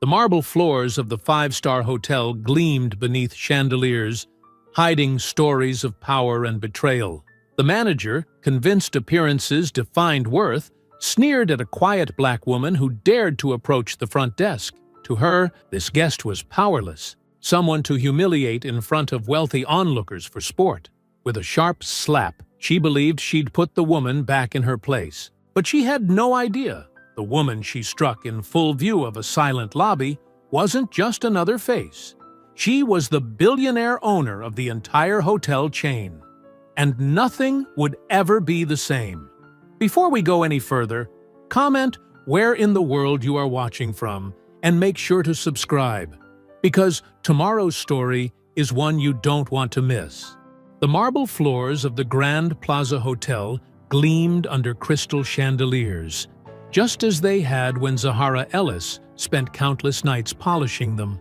The marble floors of the five-star hotel gleamed beneath chandeliers, hiding stories of power and betrayal. The manager, convinced appearances defined worth, sneered at a quiet black woman who dared to approach the front desk. To her, this guest was powerless, someone to humiliate in front of wealthy onlookers for sport. With a sharp slap, she believed she'd put the woman back in her place. But she had no idea. The woman she struck in full view of a silent lobby wasn't just another face. She was the billionaire owner of the entire hotel chain. And nothing would ever be the same. Before we go any further, comment where in the world you are watching from and make sure to subscribe, because tomorrow's story is one you don't want to miss. The marble floors of the Grand Plaza Hotel gleamed under crystal chandeliers, just as they had when Zahara Ellis spent countless nights polishing them.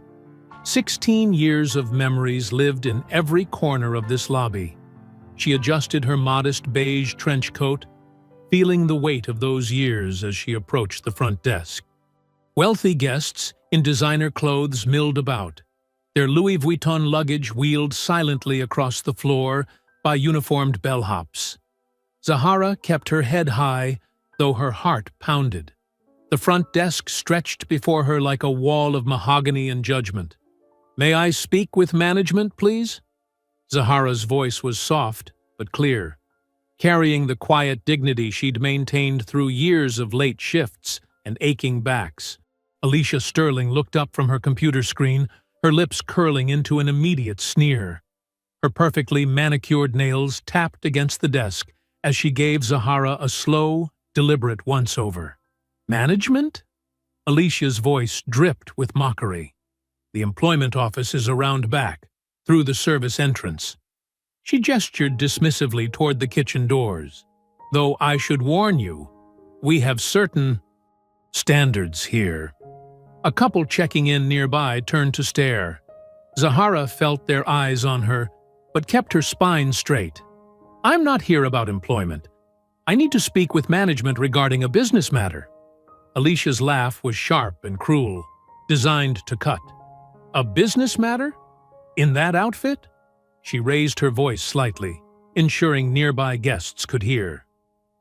16 years of memories lived in every corner of this lobby. She adjusted her modest beige trench coat, feeling the weight of those years as she approached the front desk. Wealthy guests in designer clothes milled about, their Louis Vuitton luggage wheeled silently across the floor by uniformed bellhops. Zahara kept her head high, though her heart pounded. The front desk stretched before her like a wall of mahogany and judgment. "May I speak with management, please?" Zahara's voice was soft but clear, carrying the quiet dignity she'd maintained through years of late shifts and aching backs. Alicia Sterling looked up from her computer screen, her lips curling into an immediate sneer. Her perfectly manicured nails tapped against the desk as she gave Zahara a slow, deliberate once-over. "Management?" Alicia's voice dripped with mockery. "The employment office is around back, through the service entrance." She gestured dismissively toward the kitchen doors. "Though I should warn you, we have certain standards here." A couple checking in nearby turned to stare. Zahara felt their eyes on her, but kept her spine straight. "I'm not here about employment. I need to speak with management regarding a business matter." Alicia's laugh was sharp and cruel, designed to cut. "A business matter? In that outfit?" She raised her voice slightly, ensuring nearby guests could hear.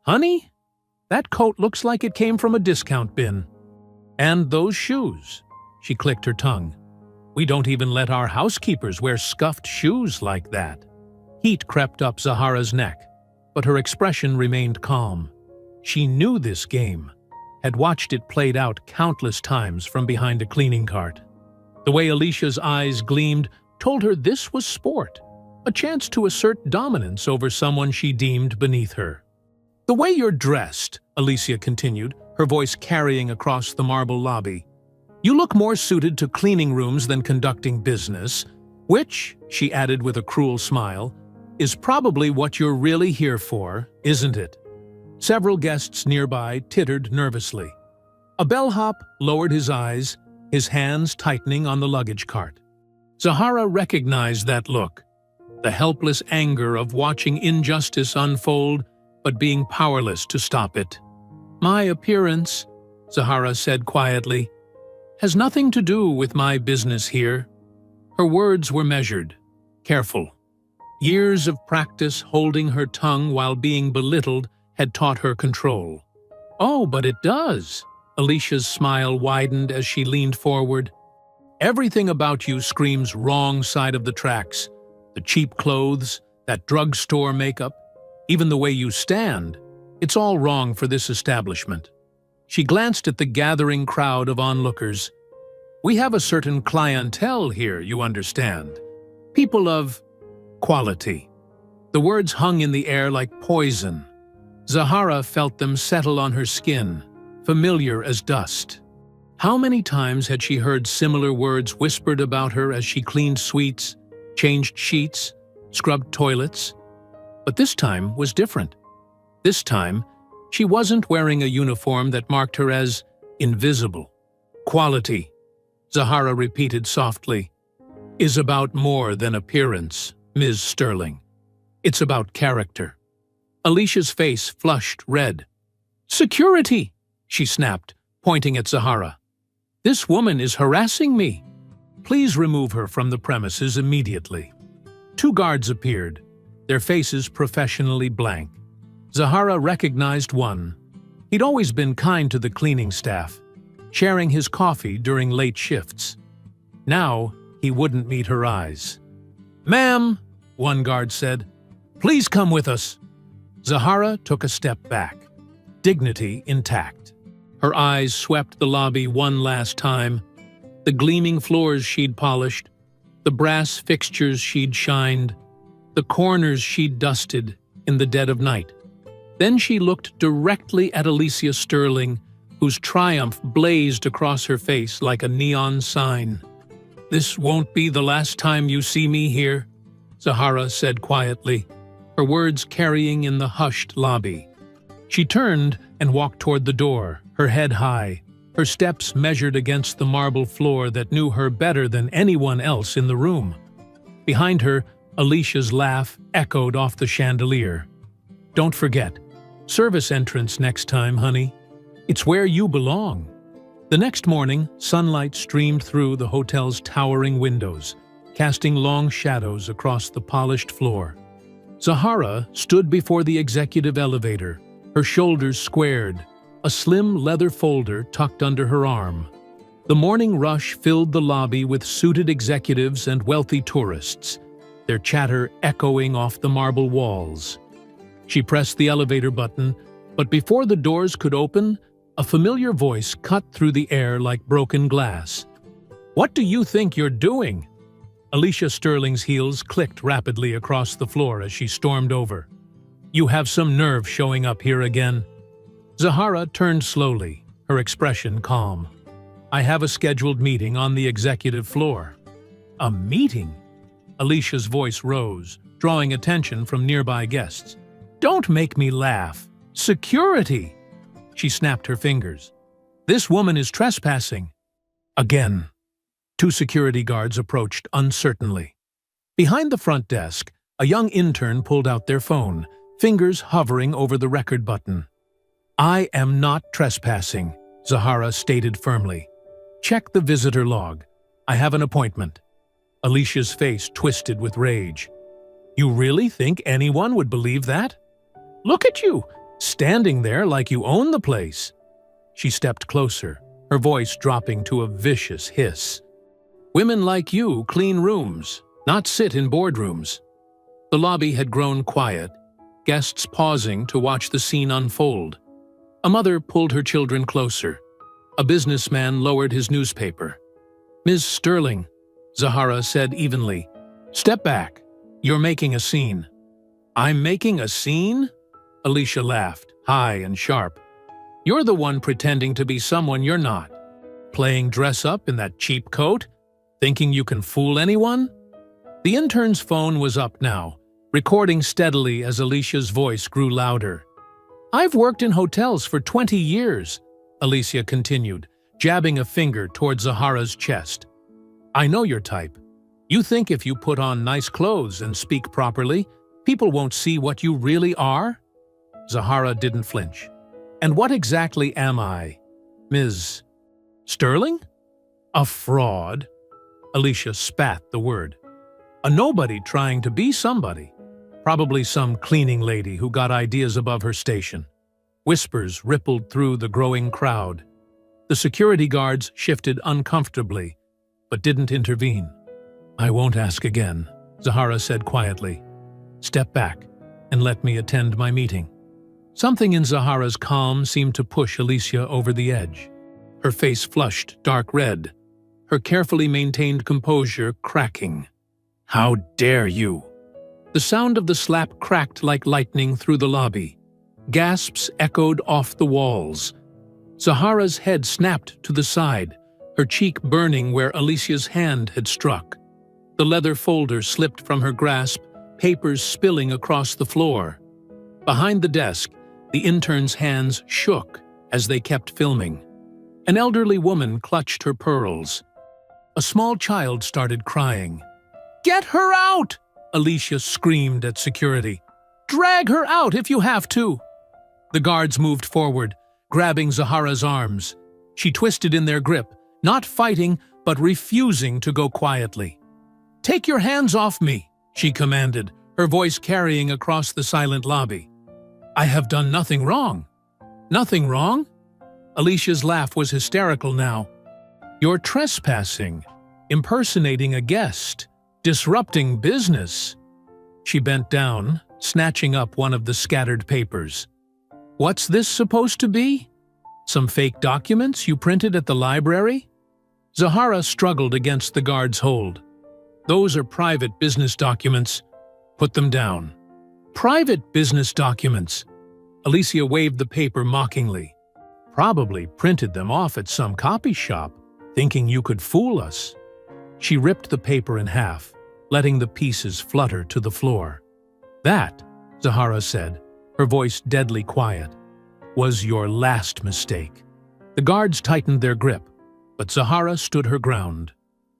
"Honey, that coat looks like it came from a discount bin. And those shoes." She clicked her tongue. "We don't even let our housekeepers wear scuffed shoes like that." Heat crept up Zahara's neck, but her expression remained calm. She knew this game, had watched it played out countless times from behind a cleaning cart. The way Alicia's eyes gleamed told her this was sport, a chance to assert dominance over someone she deemed beneath her. "The way you're dressed," Alicia continued, her voice carrying across the marble lobby, "you look more suited to cleaning rooms than conducting business, which," she added with a cruel smile, "is probably what you're really here for, isn't it?" Several guests nearby tittered nervously. A bellhop lowered his eyes, his hands tightening on the luggage cart. Zahara recognized that look, the helpless anger of watching injustice unfold but being powerless to stop it. "My appearance," Zahara said quietly, "has nothing to do with my business here." Her words were measured, careful. Years of practice holding her tongue while being belittled had taught her control. "Oh, but it does." Alicia's smile widened as she leaned forward. "Everything about you screams wrong side of the tracks. The cheap clothes, that drugstore makeup, even the way you stand. It's all wrong for this establishment." She glanced at the gathering crowd of onlookers. "We have a certain clientele here, you understand. People of quality." The words hung in the air like poison. Zahara felt them settle on her skin, familiar as dust. How many times had she heard similar words whispered about her as she cleaned suites, changed sheets, scrubbed toilets? But this time was different. This time, she wasn't wearing a uniform that marked her as invisible. "Quality," Zahara repeated softly, "is about more than appearance, Ms. Sterling. It's about character." Alicia's face flushed red. "Security!" she snapped, pointing at Zahara. This woman is harassing me. Please remove her from the premises immediately." Two guards appeared, their faces professionally blank. Zahara recognized one. He'd always been kind to the cleaning staff, sharing his coffee during late shifts. Now, he wouldn't meet her eyes. "Ma'am," one guard said, "please come with us." Zahara took a step back, dignity intact. Her eyes swept the lobby one last time, the gleaming floors she'd polished, the brass fixtures she'd shined, the corners she'd dusted in the dead of night. Then she looked directly at Alicia Sterling, whose triumph blazed across her face like a neon sign. "This won't be the last time you see me here," Zahara said quietly, her words carrying in the hushed lobby. She turned and walked toward the door, her head high, her steps measured against the marble floor that knew her better than anyone else in the room. Behind her, Alicia's laugh echoed off the chandelier. "Don't forget, service entrance next time, honey. It's where you belong." The next morning, sunlight streamed through the hotel's towering windows, casting long shadows across the polished floor. Zahara stood before the executive elevator, her shoulders squared, a slim leather folder tucked under her arm. The morning rush filled the lobby with suited executives and wealthy tourists, their chatter echoing off the marble walls. She pressed the elevator button, but before the doors could open, a familiar voice cut through the air like broken glass. "What do you think you're doing?" Alicia Sterling's heels clicked rapidly across the floor as she stormed over. "You have some nerve showing up here again." Zahara turned slowly, her expression calm. "I have a scheduled meeting on the executive floor." "A meeting?" Alicia's voice rose, drawing attention from nearby guests. "Don't make me laugh. Security!" She snapped her fingers. "This woman is trespassing." Again. Two security guards approached uncertainly. Behind the front desk, a young intern pulled out their phone, fingers hovering over the record button. "I am not trespassing," Zahara stated firmly. "Check the visitor log. I have an appointment." Alicia's face twisted with rage. "You really think anyone would believe that? Look at you, standing there like you own the place." She stepped closer, her voice dropping to a vicious hiss. "Women like you clean rooms, not sit in boardrooms." The lobby had grown quiet, guests pausing to watch the scene unfold. A mother pulled her children closer. A businessman lowered his newspaper. "Ms. Sterling," Zahara said evenly, "step back. You're making a scene." "I'm making a scene?" Alicia laughed, high and sharp. "You're the one pretending to be someone you're not. Playing dress-up in that cheap coat? Thinking you can fool anyone?" The intern's phone was up now, recording steadily as Alicia's voice grew louder. "I've worked in hotels for 20 years, Alicia continued, jabbing a finger towards Zahara's chest. "I know your type. You think if you put on nice clothes and speak properly, people won't see what you really are?" Zahara didn't flinch. "And what exactly am I, Ms. Sterling?" "A fraud." Alicia spat the word. "A nobody trying to be somebody. Probably some cleaning lady who got ideas above her station." Whispers rippled through the growing crowd. The security guards shifted uncomfortably, but didn't intervene. "I won't ask again," Zahara said quietly. "Step back and let me attend my meeting." Something in Zahara's calm seemed to push Alicia over the edge. Her face flushed dark red, her carefully maintained composure cracking. "How dare you!" The sound of the slap cracked like lightning through the lobby. Gasps echoed off the walls. Zahara's head snapped to the side, her cheek burning where Alicia's hand had struck. The leather folder slipped from her grasp, papers spilling across the floor. Behind the desk, the intern's hands shook as they kept filming. An elderly woman clutched her pearls. A small child started crying. "Get her out!" Alicia screamed at security. "Drag her out if you have to!" The guards moved forward, grabbing Zahara's arms. She twisted in their grip, not fighting, but refusing to go quietly. "Take your hands off me," she commanded, her voice carrying across the silent lobby. "I have done nothing wrong." "Nothing wrong?" Alicia's laugh was hysterical now. "You're trespassing, impersonating a guest, disrupting business." She bent down, snatching up one of the scattered papers. "What's this supposed to be? Some fake documents you printed at the library?" Zahara struggled against the guard's hold. "Those are private business documents. Put them down." "Private business documents?" Alicia waved the paper mockingly. "Probably printed them off at some copy shop, thinking you could fool us." She ripped the paper in half, letting the pieces flutter to the floor. "That," Zahara said, her voice deadly quiet, "was your last mistake." The guards tightened their grip, but Zahara stood her ground.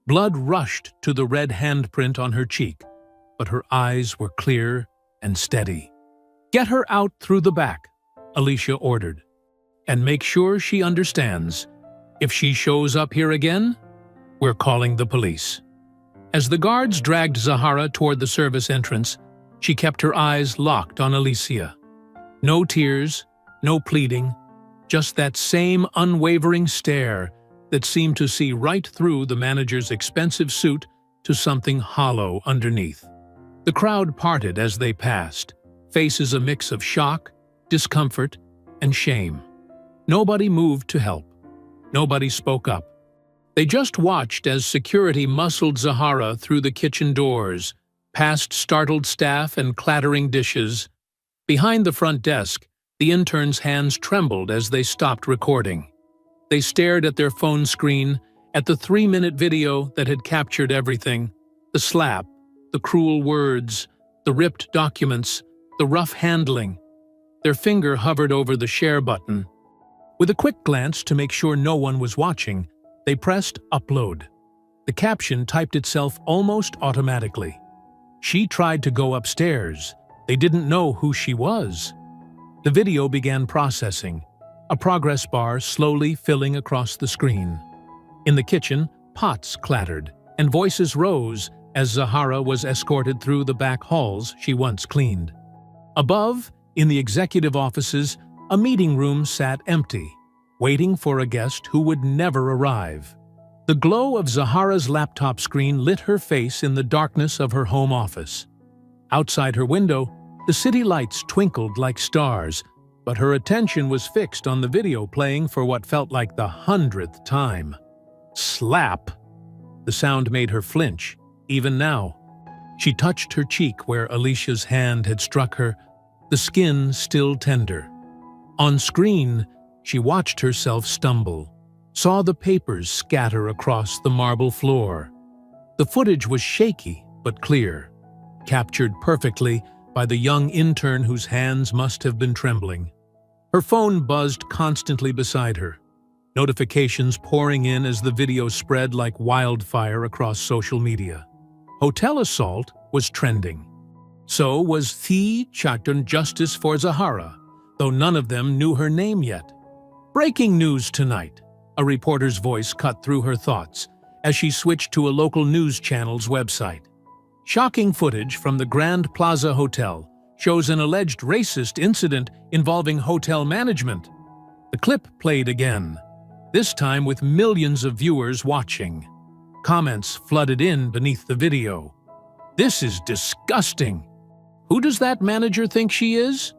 Blood rushed to the red handprint on her cheek, but her eyes were clear and steady. "Get her out through the back," Alicia ordered. "And make sure she understands. If she shows up here again, we're calling the police." As the guards dragged Zahara toward the service entrance, she kept her eyes locked on Alicia. No tears, no pleading, just that same unwavering stare that seemed to see right through the manager's expensive suit to something hollow underneath. The crowd parted as they passed, faces a mix of shock, discomfort, and shame. Nobody moved to help. Nobody spoke up. They just watched as security muscled Zahara through the kitchen doors, past startled staff and clattering dishes. Behind the front desk, the interns' hands trembled as they stopped recording. They stared at their phone screen, at the 3-minute video that had captured everything: the slap, the cruel words, the ripped documents, the rough handling. Their finger hovered over the share button. With a quick glance to make sure no one was watching, they pressed upload. The caption typed itself almost automatically. She tried to go upstairs. They didn't know who she was. The video began processing, a progress bar slowly filling across the screen. In the kitchen, pots clattered, and voices rose as Zahara was escorted through the back halls she once cleaned. Above, in the executive offices, a meeting room sat empty, waiting for a guest who would never arrive. The glow of Zahara's laptop screen lit her face in the darkness of her home office. Outside her window, the city lights twinkled like stars, but her attention was fixed on the video playing for what felt like the 100th time. Slap! The sound made her flinch, even now. She touched her cheek where Alicia's hand had struck her, the skin still tender. On screen, she watched herself stumble, saw the papers scatter across the marble floor. The footage was shaky but clear, captured perfectly by the young intern whose hands must have been trembling. Her phone buzzed constantly beside her, notifications pouring in as the video spread like wildfire across social media. Hotel assault was trending. So was Thi Chatun Justice for Zahara, though none of them knew her name yet. Breaking news tonight, a reporter's voice cut through her thoughts as she switched to a local news channel's website. Shocking footage from the Grand Plaza Hotel shows an alleged racist incident involving hotel management. The clip played again, this time with millions of viewers watching. Comments flooded in beneath the video. "This is disgusting. Who does that manager think she is?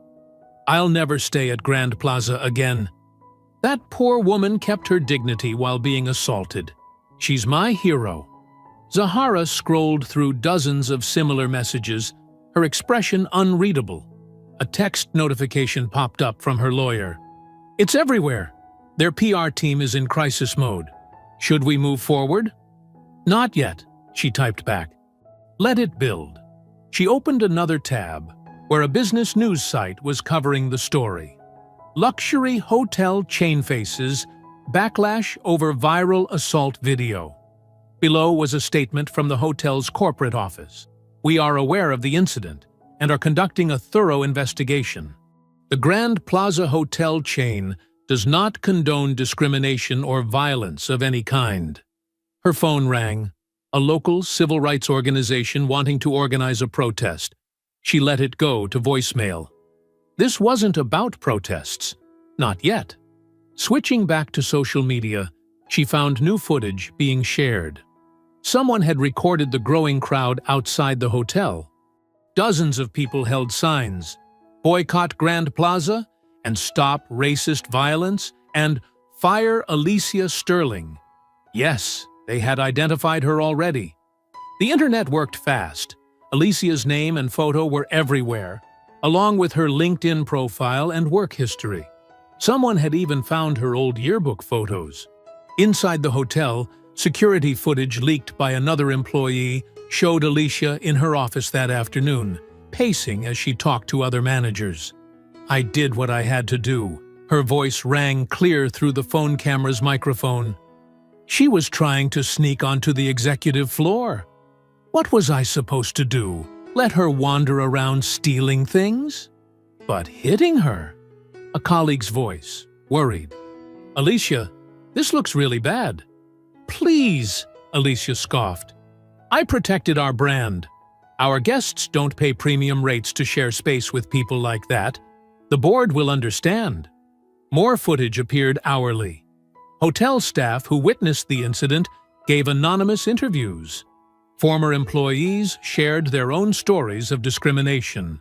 I'll never stay at Grand Plaza again. That poor woman kept her dignity while being assaulted. She's my hero." Zahara scrolled through dozens of similar messages, her expression unreadable. A text notification popped up from her lawyer. "It's everywhere. Their PR team is in crisis mode. Should we move forward?" "Not yet," she typed back. "Let it build." She opened another tab, where a business news site was covering the story. Luxury hotel chain faces backlash over viral assault video. Below was a statement from the hotel's corporate office. "We are aware of the incident and are conducting a thorough investigation." The Grand Plaza Hotel chain does not condone discrimination or violence of any kind. Her phone rang, a local civil rights organization wanting to organize a protest. She let it go to voicemail. This wasn't about protests. Not yet. Switching back to social media, she found new footage being shared. Someone had recorded the growing crowd outside the hotel. Dozens of people held signs, "Boycott Grand Plaza," and "Stop Racist Violence," and "Fire Alicia Sterling." Yes, they had identified her already. The internet worked fast. Alicia's name and photo were everywhere, along with her LinkedIn profile and work history. Someone had even found her old yearbook photos. Inside the hotel, security footage leaked by another employee showed Alicia in her office that afternoon, pacing as she talked to other managers. "I did what I had to do." Her voice rang clear through the phone camera's microphone. She was trying to sneak onto the executive floor. What was I supposed to do? Let her wander around stealing things? But hitting her? A colleague's voice, worried. "Alicia, this looks really bad." "Please," Alicia scoffed. "I protected our brand. Our guests don't pay premium rates to share space with people like that. The board will understand." More footage appeared hourly. Hotel staff who witnessed the incident gave anonymous interviews. Former employees shared their own stories of discrimination.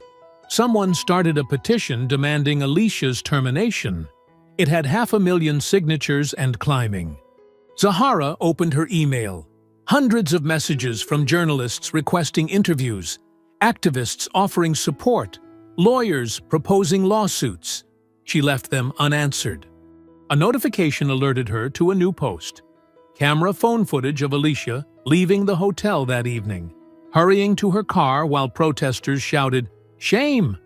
Someone started a petition demanding Alicia's termination. It had 500,000 signatures and climbing. Zahara opened her email. Hundreds of messages from journalists requesting interviews, activists offering support, lawyers proposing lawsuits. She left them unanswered. A notification alerted her to a new post. Camera phone footage of Alicia leaving the hotel that evening, hurrying to her car while protesters shouted, "Shame!"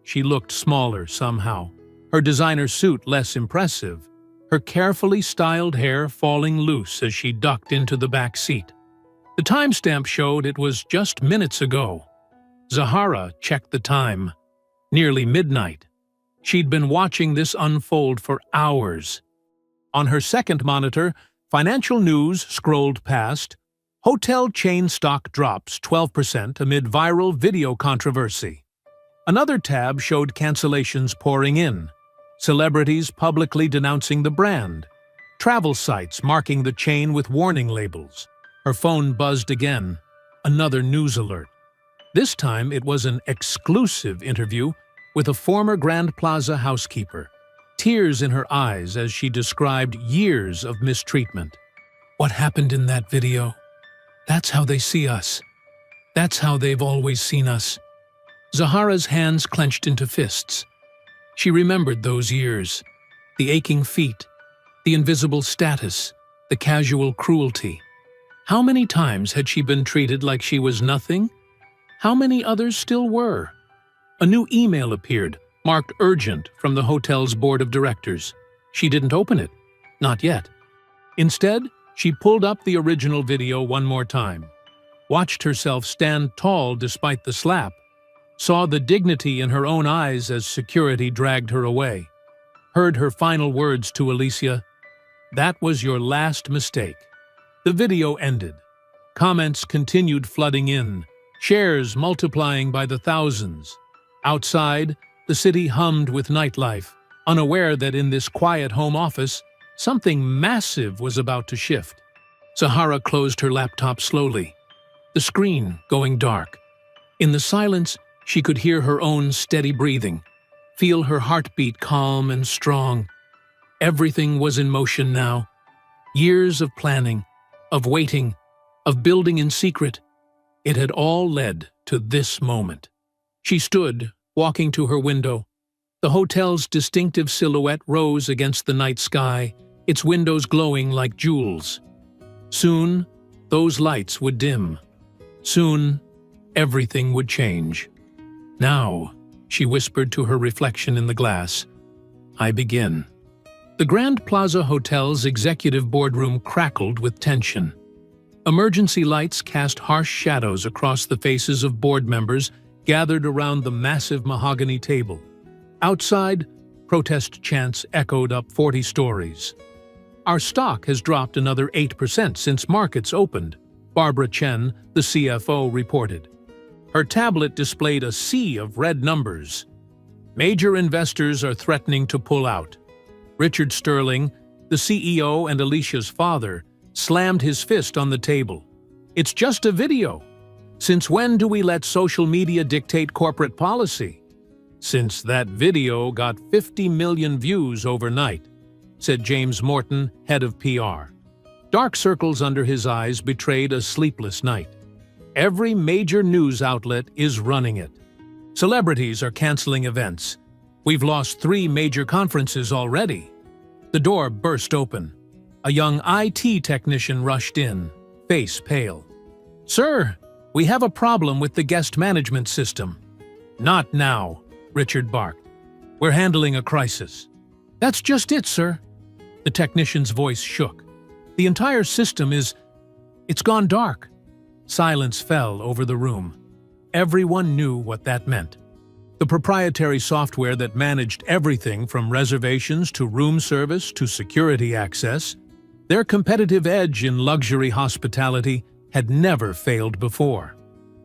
She looked smaller somehow, her designer suit less impressive, her carefully styled hair falling loose as she ducked into the back seat. The timestamp showed it was just minutes ago. Zahara checked the time. Nearly midnight. She'd been watching this unfold for hours. On her second monitor, financial news scrolled past. Hotel chain stock drops 12% amid viral video controversy. Another tab showed cancellations pouring in. Celebrities publicly denouncing the brand. Travel sites marking the chain with warning labels. Her phone buzzed again. Another news alert. This time it was an exclusive interview with a former Grand Plaza housekeeper. Tears in her eyes as she described years of mistreatment. "What happened in that video? That's how they see us. That's how they've always seen us." Zahara's hands clenched into fists. She remembered those years. The aching feet, the invisible status, the casual cruelty. How many times had she been treated like she was nothing? How many others still were? A new email appeared, marked urgent, from the hotel's board of directors. She didn't open it. Not yet. Instead, she pulled up the original video one more time, watched herself stand tall despite the slap, saw the dignity in her own eyes as security dragged her away, heard her final words to Alicia, "That was your last mistake." The video ended. Comments continued flooding in, shares multiplying by the thousands. Outside, the city hummed with nightlife, unaware that in this quiet home office, something massive was about to shift. Zahara closed her laptop slowly, the screen going dark. In the silence, she could hear her own steady breathing, feel her heartbeat calm and strong. Everything was in motion now. Years of planning, of waiting, of building in secret. It had all led to this moment. She stood, walking to her window. The hotel's distinctive silhouette rose against the night sky, its windows glowing like jewels. Soon, those lights would dim. Soon, everything would change. "Now," she whispered to her reflection in the glass, "I begin." The Grand Plaza Hotel's executive boardroom crackled with tension. Emergency lights cast harsh shadows across the faces of board members gathered around the massive mahogany table. Outside, Protest chants echoed up 40 stories. Our stock has dropped another 8% since markets opened, Barbara Chen, the CFO, reported. Her tablet displayed a sea of red numbers. Major investors are threatening to pull out. Richard Sterling, the CEO and Alicia's father, slammed his fist on the table. It's just a video. Since when do we let social media dictate corporate policy? Since that video got 50 million views overnight, said James Morton, head of PR. Dark circles under his eyes betrayed a sleepless night. Every major news outlet is running it. Celebrities are canceling events. We've lost 3 major conferences already. The door burst open. A young IT technician rushed in, face pale. "Sir, we have a problem with the guest management system." "Not now," Richard barked. "We're handling a crisis." "That's just it, sir." The technician's voice shook. "The entire system it's gone dark." Silence fell over the room. Everyone knew what that meant. The proprietary software that managed everything from reservations to room service to security access, their competitive edge in luxury hospitality had never failed before.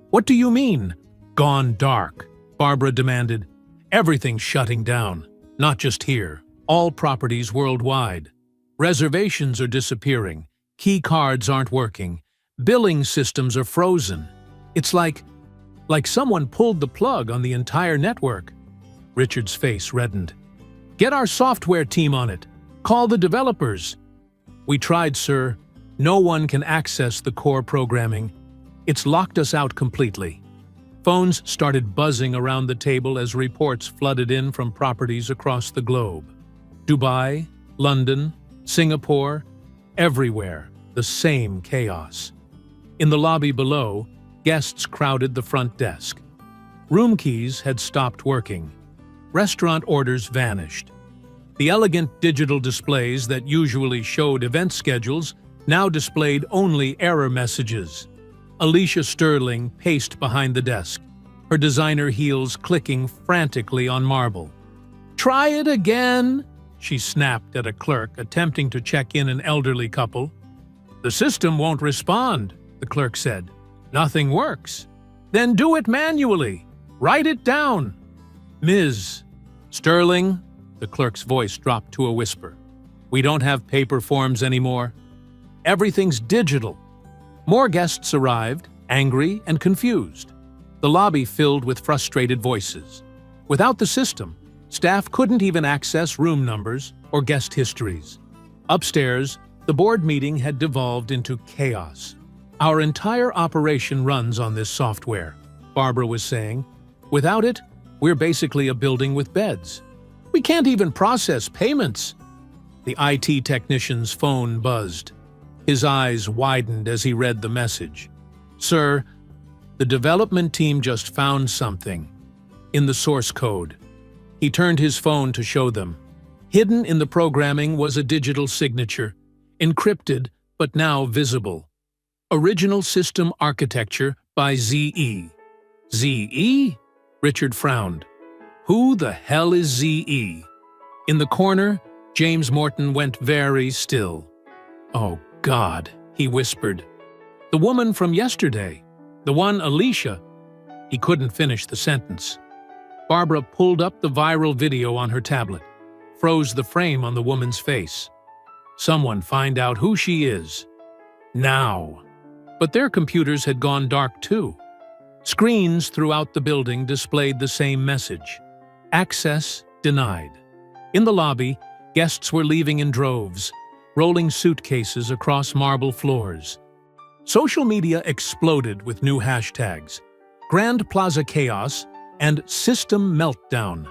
"What do you mean, gone dark?" Barbara demanded. "Everything's shutting down, not just here, all properties worldwide. Reservations are disappearing, key cards aren't working, billing systems are frozen. It's like someone pulled the plug on the entire network." Richard's face reddened. "Get our software team on it. Call the developers." "We tried, sir. No one can access the core programming. It's locked us out completely." Phones started buzzing around the table as reports flooded in from properties across the globe. Dubai, London, Singapore, everywhere, the same chaos. In the lobby below, guests crowded the front desk. Room keys had stopped working. Restaurant orders vanished. The elegant digital displays that usually showed event schedules now displayed only error messages. Alicia Sterling paced behind the desk, her designer heels clicking frantically on marble. "Try it again," she snapped at a clerk attempting to check in an elderly couple. "The system won't respond," the clerk said. "Nothing works." "Then do it manually. Write it down." "Ms. Sterling," the clerk's voice dropped to a whisper. "We don't have paper forms anymore. Everything's digital." More guests arrived, angry and confused. The lobby filled with frustrated voices. Without the system, staff couldn't even access room numbers or guest histories. Upstairs, the board meeting had devolved into chaos. "Our entire operation runs on this software," Barbara was saying. "Without it, we're basically a building with beds. We can't even process payments." The IT technician's phone buzzed. His eyes widened as he read the message. "Sir, the development team just found something in the source code." He turned his phone to show them. Hidden in the programming was a digital signature, encrypted but now visible. "Original System Architecture by ZE." "ZE?" Richard frowned. "Who the hell is ZE?" In the corner, James Morton went very still. "Oh, God," he whispered. "The woman from yesterday. The one Alicia." He couldn't finish the sentence. Barbara pulled up the viral video on her tablet, froze the frame on the woman's face. "Someone find out who she is. Now." But their computers had gone dark too. Screens throughout the building displayed the same message. Access denied. In the lobby, guests were leaving in droves, rolling suitcases across marble floors. Social media exploded with new hashtags: Grand Plaza Chaos and System Meltdown.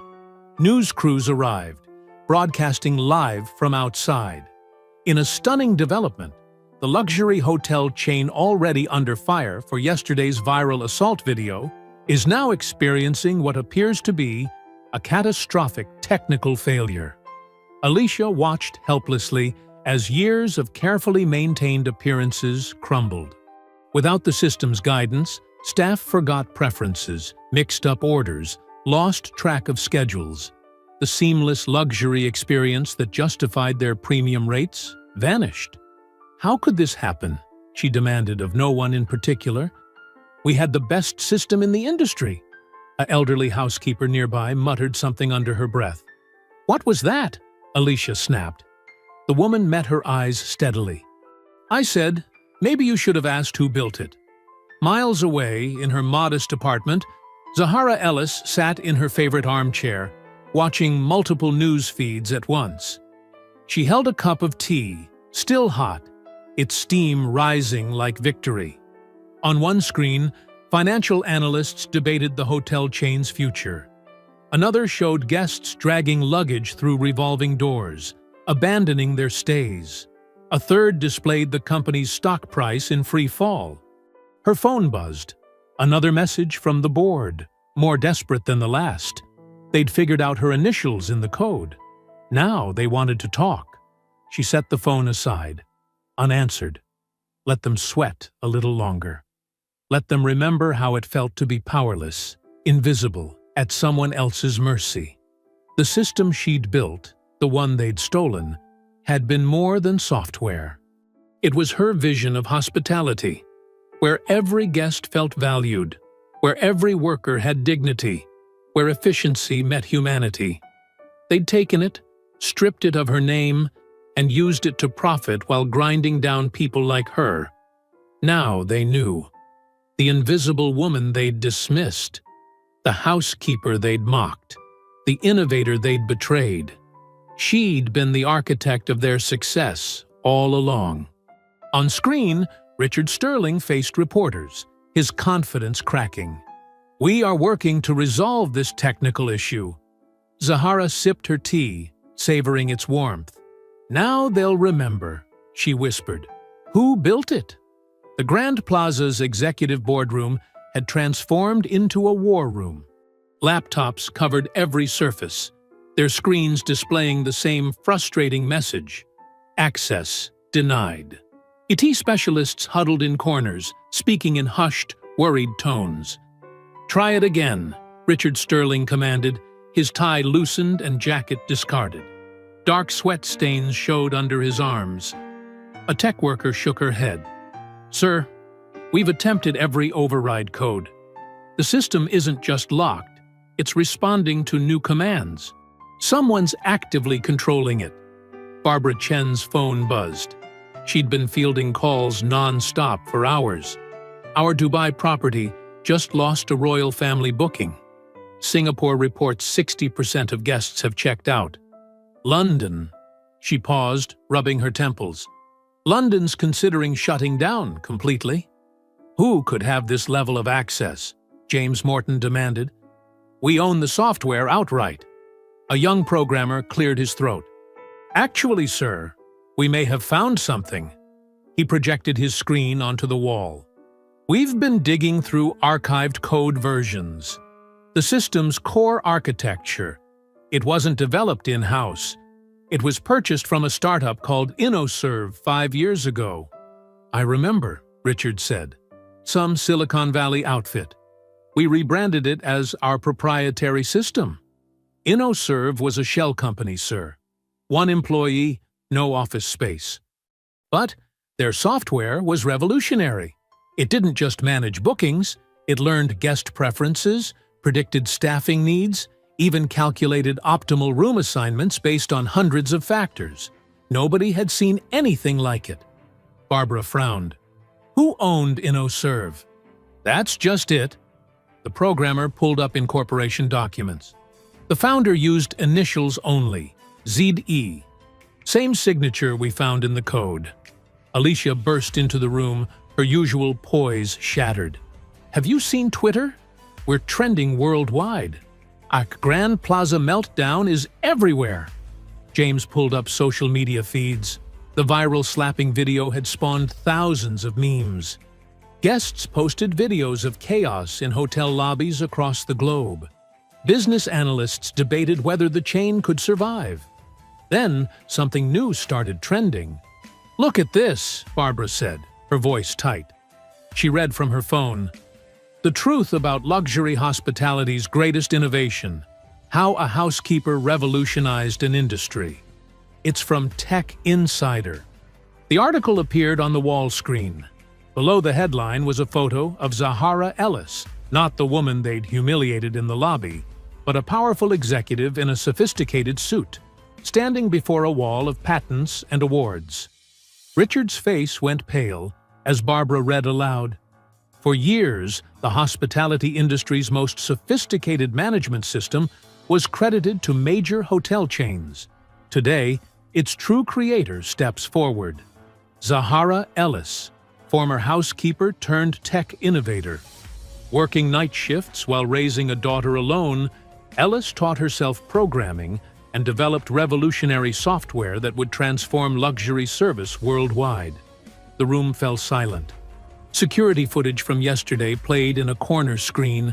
News crews arrived, broadcasting live from outside. In a stunning development, the luxury hotel chain already under fire for yesterday's viral assault video is now experiencing what appears to be a catastrophic technical failure. Alicia watched helplessly as years of carefully maintained appearances crumbled. Without the system's guidance, staff forgot preferences, mixed up orders, lost track of schedules. The seamless luxury experience that justified their premium rates vanished. How could this happen? She demanded of no one in particular. We had the best system in the industry. An elderly housekeeper nearby muttered something under her breath. What was that? Alicia snapped. The woman met her eyes steadily. I said, maybe you should have asked who built it. Miles away, in her modest apartment, Zahara Ellis sat in her favorite armchair, watching multiple news feeds at once. She held a cup of tea, still hot, its steam rising like victory. On one screen, financial analysts debated the hotel chain's future. Another showed guests dragging luggage through revolving doors, abandoning their stays. A third displayed the company's stock price in free fall. Her phone buzzed. Another message from the board, more desperate than the last. They'd figured out her initials in the code. Now they wanted to talk. She set the phone aside, unanswered. Let them sweat a little longer. Let them remember how it felt to be powerless, invisible, at someone else's mercy. The system she'd built, the one they'd stolen, had been more than software. It was her vision of hospitality, where every guest felt valued, where every worker had dignity, where efficiency met humanity. They'd taken it, stripped it of her name, and used it to profit while grinding down people like her. Now they knew. The invisible woman they'd dismissed, the housekeeper they'd mocked, the innovator they'd betrayed. She'd been the architect of their success all along. On screen, Richard Sterling faced reporters, his confidence cracking. We are working to resolve this technical issue. Zahara sipped her tea, savoring its warmth. Now they'll remember, she whispered. Who built it? The Grand Plaza's executive boardroom had transformed into a war room. Laptops covered every surface, their screens displaying the same frustrating message. Access denied. IT specialists huddled in corners, speaking in hushed, worried tones. Try it again, Richard Sterling commanded, his tie loosened and jacket discarded. Dark sweat stains showed under his arms. A tech worker shook her head. Sir, we've attempted every override code. The system isn't just locked, it's responding to new commands. Someone's actively controlling it. Barbara Chen's phone buzzed. She'd been fielding calls non-stop for hours. Our Dubai property just lost a royal family booking. Singapore reports 60% of guests have checked out. London. She paused, rubbing her temples. London's considering shutting down completely. Who could have this level of access? James Morton demanded. We own the software outright. A young programmer cleared his throat. Actually, sir, we may have found something. He projected his screen onto the wall. We've been digging through archived code versions. The system's core architecture. It wasn't developed in-house. It was purchased from a startup called InnoServe 5 years ago. I remember, Richard said. Some Silicon Valley outfit. We rebranded it as our proprietary system. InnoServe was a shell company, sir. 1 employee, no office space. But their software was revolutionary. It didn't just manage bookings, it learned guest preferences, predicted staffing needs, even calculated optimal room assignments based on hundreds of factors. Nobody had seen anything like it. Barbara frowned. Who owned InnoServe? That's just it. The programmer pulled up incorporation documents. The founder used initials only, ZE. Same signature we found in the code. Alicia burst into the room, her usual poise shattered. Have you seen Twitter? We're trending worldwide. Our Grand Plaza meltdown is everywhere. James pulled up social media feeds. The viral slapping video had spawned thousands of memes. Guests posted videos of chaos in hotel lobbies across the globe. Business analysts debated whether the chain could survive. Then, something new started trending. Look at this, Barbara said, her voice tight. She read from her phone. The truth about luxury hospitality's greatest innovation. How a Housekeeper Revolutionized an Industry. It's from Tech Insider. The article appeared on the wall screen. Below the headline was a photo of Zahara Ellis, not the woman they'd humiliated in the lobby, but a powerful executive in a sophisticated suit, standing before a wall of patents and awards. Richard's face went pale as Barbara read aloud. For years, the hospitality industry's most sophisticated management system was credited to major hotel chains. Today, its true creator steps forward. Zahara Ellis, former housekeeper turned tech innovator. Working night shifts while raising a daughter alone, Ellis taught herself programming and developed revolutionary software that would transform luxury service worldwide. The room fell silent. Security footage from yesterday played in a corner screen.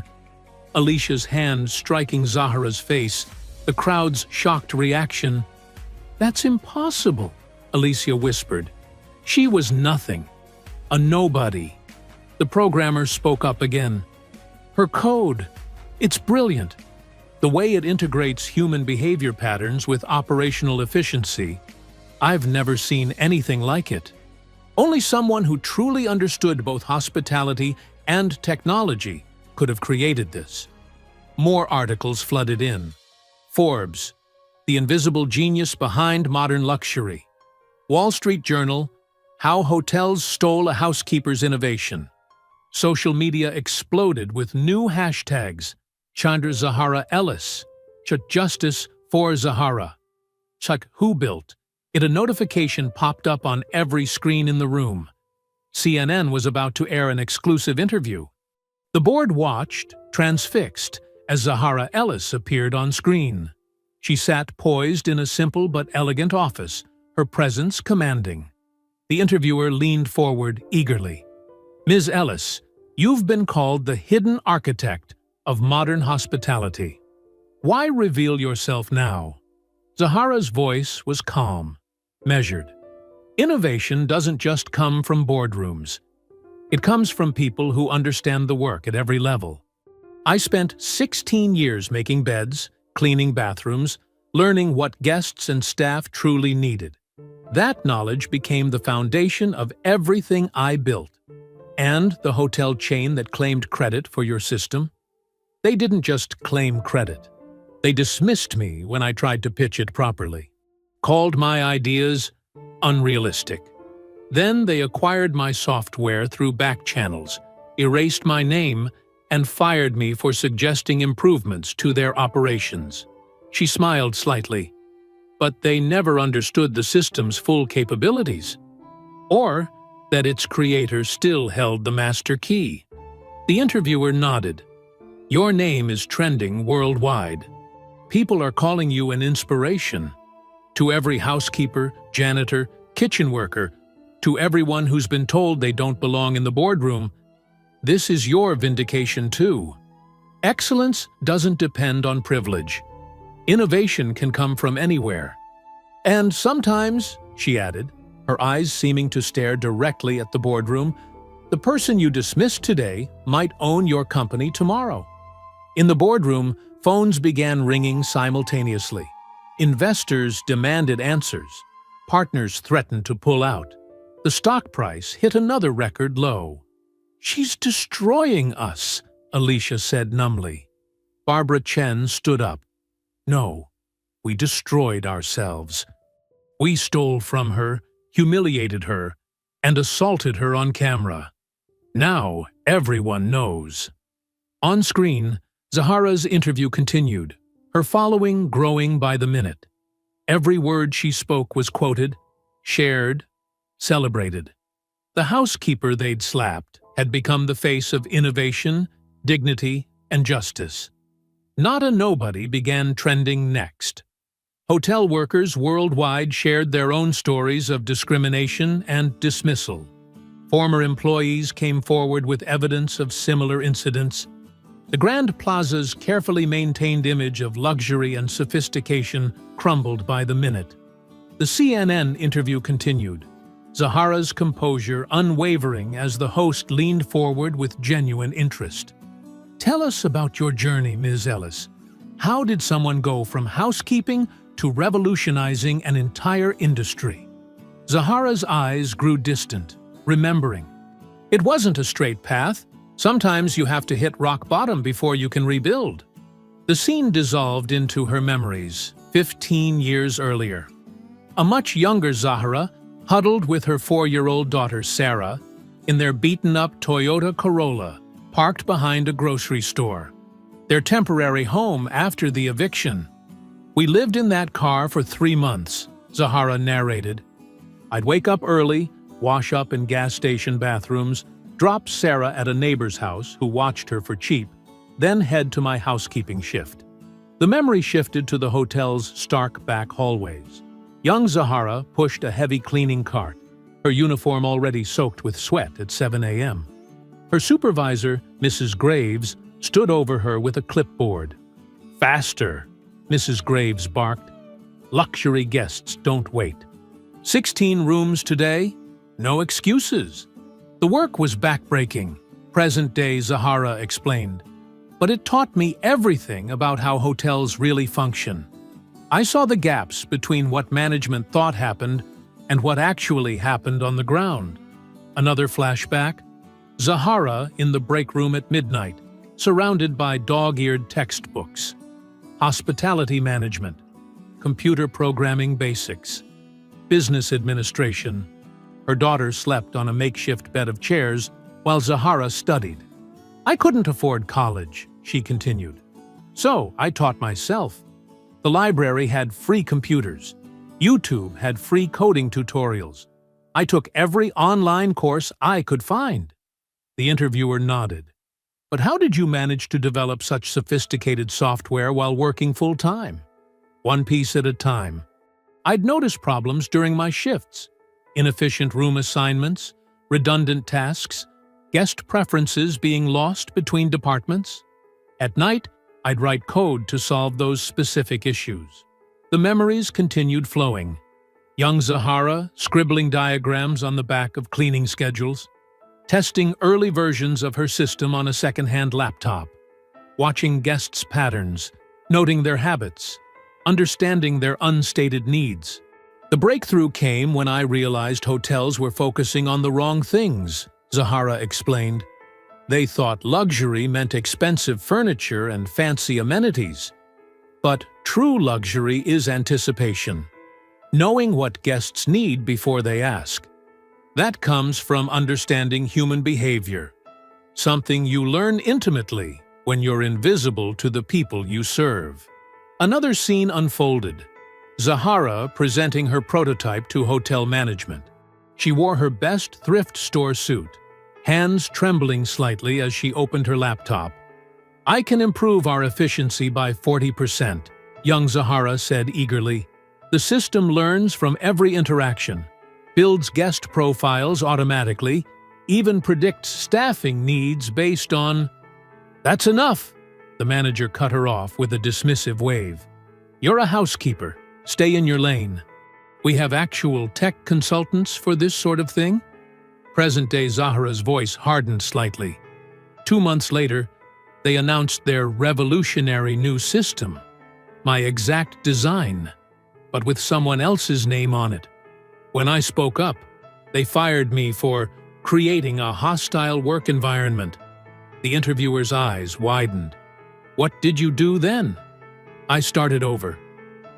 Alicia's hand striking Zahara's face, the crowd's shocked reaction. "That's impossible," Alicia whispered. "She was nothing. A nobody." The programmer spoke up again. "Her code. It's brilliant. The way it integrates human behavior patterns with operational efficiency. I've never seen anything like it. Only someone who truly understood both hospitality and technology could have created this." More articles flooded in. Forbes, the invisible genius behind modern luxury. Wall Street Journal, how hotels stole a housekeeper's innovation. Social media exploded with new hashtags. Chandra Zahara Ellis, Chut Justice for Zahara, Chuck Who Built. A notification popped up on every screen in the room. CNN was about to air an exclusive interview. The board watched, transfixed, as Zahara Ellis appeared on screen. She sat poised in a simple but elegant office, her presence commanding. The interviewer leaned forward eagerly. "Ms. Ellis, you've been called the hidden architect of modern hospitality. Why reveal yourself now?" Zahara's voice was calm, measured. Innovation doesn't just come from boardrooms. It comes from people who understand the work at every level. I spent 16 years making beds, cleaning bathrooms, learning what guests and staff truly needed. That knowledge became the foundation of everything I built. And the hotel chain that claimed credit for your system? They didn't just claim credit. They dismissed me when I tried to pitch it properly. Called my ideas unrealistic. Then they acquired my software through back channels, erased my name, and fired me for suggesting improvements to their operations. She smiled slightly. But they never understood the system's full capabilities, or that its creator still held the master key. The interviewer nodded. "Your name is trending worldwide. People are calling you an inspiration. To every housekeeper, janitor, kitchen worker, to everyone who's been told they don't belong in the boardroom, this is your vindication too. Excellence doesn't depend on privilege. Innovation can come from anywhere. And sometimes," she added, her eyes seeming to stare directly at the boardroom, "the person you dismissed today might own your company tomorrow." In the boardroom, phones began ringing simultaneously. Investors demanded answers. Partners threatened to pull out. The stock price hit another record low. "She's destroying us," Alicia said numbly. Barbara Chen stood up. "No, we destroyed ourselves. We stole from her, humiliated her, and assaulted her on camera. Now everyone knows." On screen, Zahara's interview continued, her following growing by the minute. Every word she spoke was quoted, shared, celebrated. The housekeeper they'd slapped had become the face of innovation, dignity, and justice. Not a nobody began trending next. Hotel workers worldwide shared their own stories of discrimination and dismissal. Former employees came forward with evidence of similar incidents. The Grand Plaza's carefully maintained image of luxury and sophistication crumbled by the minute. The CNN interview continued, Zahara's composure unwavering as the host leaned forward with genuine interest. "Tell us about your journey, Ms. Ellis. How did someone go from housekeeping to revolutionizing an entire industry? Zahara's eyes grew distant, remembering. It wasn't a straight path. Sometimes you have to hit rock bottom before you can rebuild. The scene dissolved into her memories, 15 years earlier. A much younger Zahara, huddled with her 4-year-old daughter Sarah, in their beaten-up Toyota Corolla, parked behind a grocery store. Their temporary home after the eviction. "We lived in that car for 3 months," Zahara narrated. "I'd wake up early, wash up in gas station bathrooms, drop Sarah at a neighbor's house who watched her for cheap, then head to my housekeeping shift." The memory shifted to the hotel's stark back hallways. Young Zahara pushed a heavy cleaning cart, her uniform already soaked with sweat at 7 a.m. Her supervisor, Mrs. Graves, stood over her with a clipboard. "Faster," Mrs. Graves barked. "Luxury guests don't wait. 16 rooms today? No excuses." The work was backbreaking, present-day Zahara explained. But it taught me everything about how hotels really function. I saw the gaps between what management thought happened and what actually happened on the ground. Another flashback? Zahara in the break room at midnight, surrounded by dog-eared textbooks. Hospitality management, computer programming basics, business administration. Her daughter slept on a makeshift bed of chairs while Zahara studied. "I couldn't afford college," she continued. "So I taught myself. The library had free computers. YouTube had free coding tutorials. I took every online course I could find." The interviewer nodded. "But how did you manage to develop such sophisticated software while working full-time?" "One piece at a time. I'd notice problems during my shifts. Inefficient room assignments, redundant tasks, guest preferences being lost between departments. At night, I'd write code to solve those specific issues." The memories continued flowing. Young Zahara scribbling diagrams on the back of cleaning schedules, testing early versions of her system on a second-hand laptop, watching guests' patterns, noting their habits, understanding their unstated needs. The breakthrough came when I realized hotels were focusing on the wrong things, Zahara explained. They thought luxury meant expensive furniture and fancy amenities. But true luxury is anticipation, knowing what guests need before they ask. That comes from understanding human behavior, something you learn intimately when you're invisible to the people you serve. Another scene unfolded. Zahara presenting her prototype to hotel management. She wore her best thrift store suit, hands trembling slightly as she opened her laptop. "I can improve our efficiency by 40%, young Zahara said eagerly. "The system learns from every interaction, builds guest profiles automatically, even predicts staffing needs based on—" "That's enough!" The manager cut her off with a dismissive wave. "You're a housekeeper. Stay in your lane. We have actual tech consultants for this sort of thing?" Present-day Zahara's voice hardened slightly. 2 months later, they announced their revolutionary new system, my exact design, but with someone else's name on it. When I spoke up, they fired me for creating a hostile work environment. The interviewer's eyes widened. "What did you do then?" "I started over.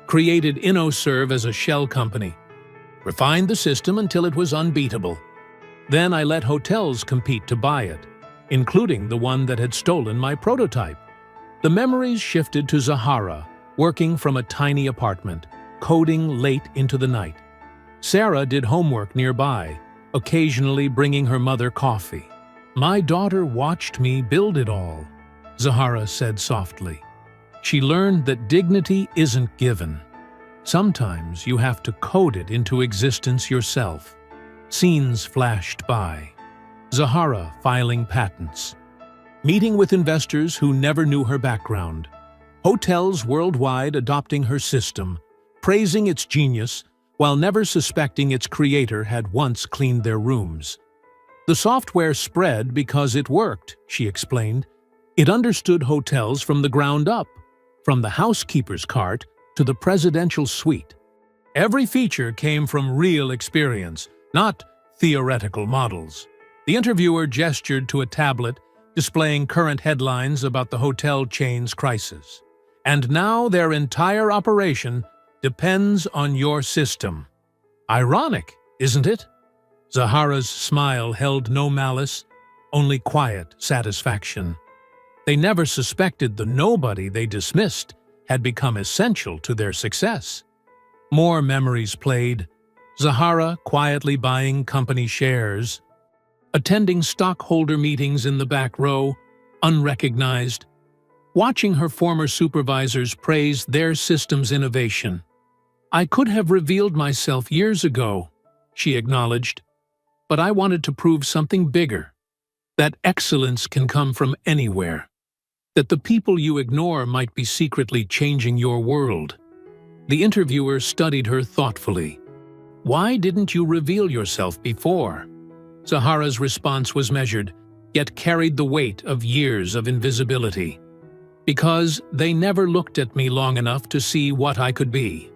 Created InnoServe as a shell company. Refined the system until it was unbeatable. Then I let hotels compete to buy it, including the one that had stolen my prototype." The memories shifted to Zahara, working from a tiny apartment, coding late into the night. Sarah did homework nearby, occasionally bringing her mother coffee. "My daughter watched me build it all," Zahara said softly. She learned that dignity isn't given. Sometimes you have to code it into existence yourself. Scenes flashed by. Zahara filing patents. Meeting with investors who never knew her background. Hotels worldwide adopting her system, praising its genius, while never suspecting its creator had once cleaned their rooms. The software spread because it worked, she explained. It understood hotels from the ground up. from the housekeeper's cart to the presidential suite. Every feature came from real experience, not theoretical models. The interviewer gestured to a tablet displaying current headlines about the hotel chain's crisis. And now their entire operation depends on your system. Ironic, isn't it? Zahara's smile held no malice, only quiet satisfaction. They never suspected the nobody they dismissed had become essential to their success. More memories played. Zahara quietly buying company shares, attending stockholder meetings in the back row, unrecognized, watching her former supervisors praise their system's innovation. "I could have revealed myself years ago," she acknowledged, "but I wanted to prove something bigger, that excellence can come from anywhere, that the people you ignore might be secretly changing your world." The interviewer studied her thoughtfully. "Why didn't you reveal yourself before?" Zahara's response was measured, yet carried the weight of years of invisibility. "Because they never looked at me long enough to see what I could be.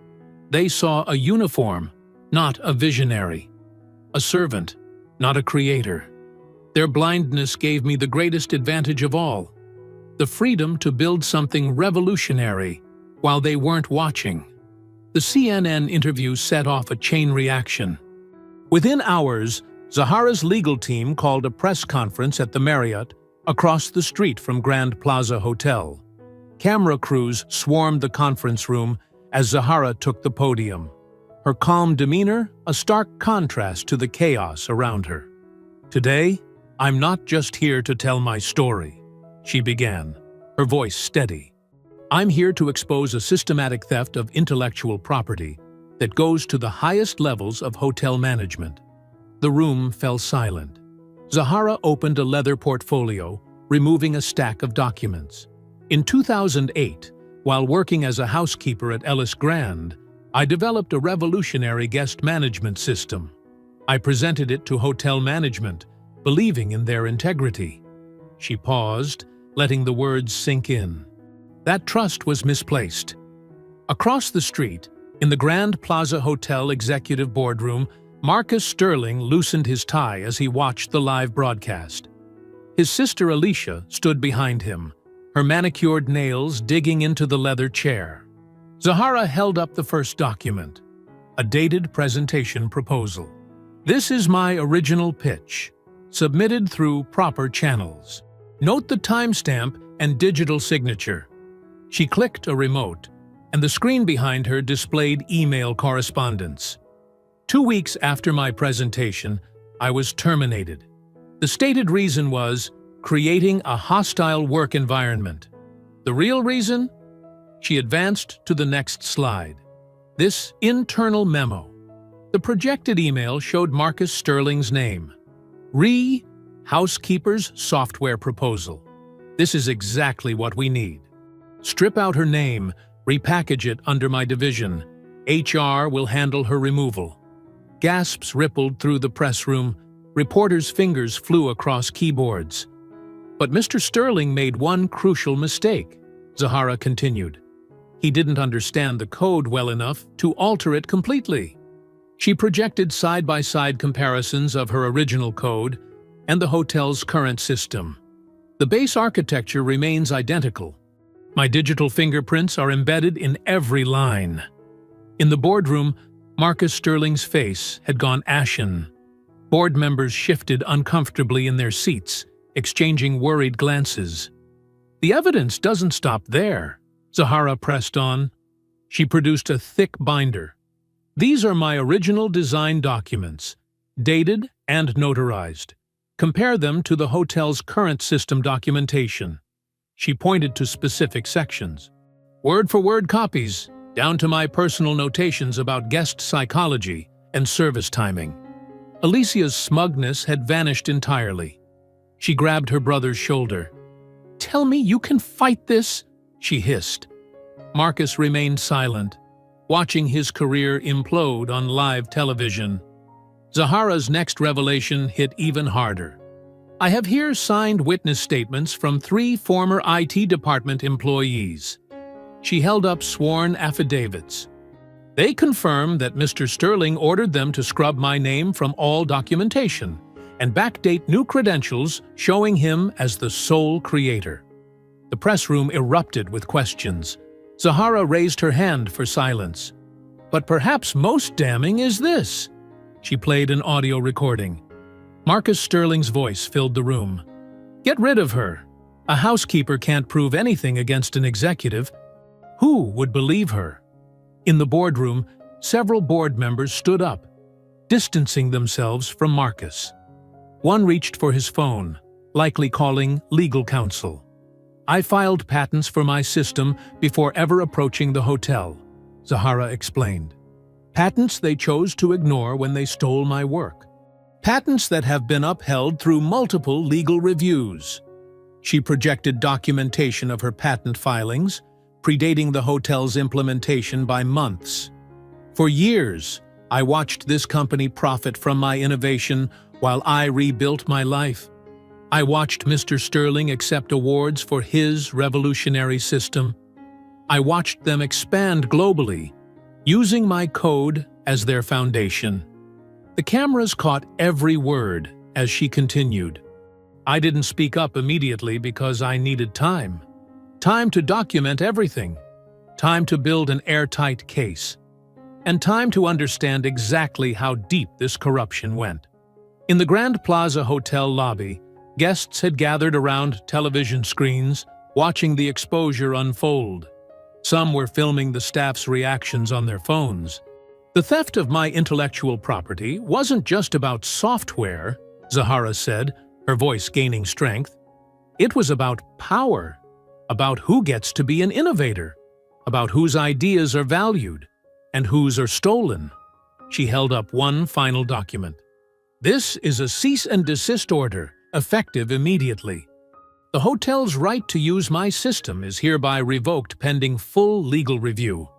They saw a uniform, not a visionary. A servant, not a creator. Their blindness gave me the greatest advantage of all, the freedom to build something revolutionary while they weren't watching." The CNN interview set off a chain reaction. Within hours, Zahara's legal team called a press conference at the Marriott across the street from Grand Plaza Hotel. Camera crews swarmed the conference room as Zahara took the podium. Her calm demeanor a stark contrast to the chaos around her. "Today, I'm not just here to tell my story," she began, her voice steady. "I'm here to expose a systematic theft of intellectual property that goes to the highest levels of hotel management." The room fell silent. Zahara opened a leather portfolio, removing a stack of documents. "In 2008, while working as a housekeeper at Ellis Grand, I developed a revolutionary guest management system. I presented it to hotel management, believing in their integrity." She paused, letting the words sink in. That trust was misplaced. Across the street, in the Grand Plaza Hotel executive boardroom, Marcus Sterling loosened his tie as he watched the live broadcast. His sister Alicia stood behind him, her manicured nails digging into the leather chair. Zahara held up the first document, a dated presentation proposal. "This is my original pitch, submitted through proper channels. Note the timestamp and digital signature." She clicked a remote, and the screen behind her displayed email correspondence. 2 weeks after my presentation, I was terminated. The stated reason was creating a hostile work environment. The real reason? She advanced to the next slide. This internal memo. The projected email showed Marcus Sterling's name. Housekeeper's software proposal. This is exactly what we need. Strip out her name, repackage it under my division. HR will handle her removal. Gasps rippled through the press room. Reporters' fingers flew across keyboards. "But Mr. Sterling made one crucial mistake," Zahara continued. "He didn't understand the code well enough to alter it completely." She projected side-by-side comparisons of her original code and the hotel's current system. "The base architecture remains identical. My digital fingerprints are embedded in every line." In the boardroom, Marcus Sterling's face had gone ashen. Board members shifted uncomfortably in their seats, exchanging worried glances. "The evidence doesn't stop there," Zahara pressed on. She produced a thick binder. "These are my original design documents, dated and notarized. Compare them to the hotel's current system documentation." She pointed to specific sections. "Word-for-word copies, down to my personal notations about guest psychology and service timing." Alicia's smugness had vanished entirely. She grabbed her brother's shoulder. "Tell me you can fight this?" she hissed. Marcus remained silent, watching his career implode on live television. Zahara's next revelation hit even harder. "I have here signed witness statements from 3 former IT department employees. She held up sworn affidavits. They confirm that Mr. Sterling ordered them to scrub my name from all documentation and backdate new credentials showing him as the sole creator. The press room erupted with questions. Zahara raised her hand for silence. But perhaps most damning is this. She played an audio recording. Marcus Sterling's voice filled the room. Get rid of her. A housekeeper can't prove anything against an executive. Who would believe her? In the boardroom, several board members stood up, distancing themselves from Marcus. One reached for his phone, likely calling legal counsel. I filed patents for my system before ever approaching the hotel, Zahara explained. Patents they chose to ignore when they stole my work. Patents that have been upheld through multiple legal reviews. She projected documentation of her patent filings, predating the hotel's implementation by months. For years, I watched this company profit from my innovation while I rebuilt my life. I watched Mr. Sterling accept awards for his revolutionary system. I watched them expand globally, using my code as their foundation. The cameras caught every word as she continued. I didn't speak up immediately because I needed time. Time to document everything. Time to build an airtight case. And time to understand exactly how deep this corruption went. In the Grand Plaza Hotel lobby, guests had gathered around television screens, watching the exposure unfold. Some were filming the staff's reactions on their phones. The theft of my intellectual property wasn't just about software, Zahara said, her voice gaining strength. It was about power, about who gets to be an innovator, about whose ideas are valued, and whose are stolen. She held up one final document. This is a cease and desist order, effective immediately. The hotel's right to use my system is hereby revoked pending full legal review.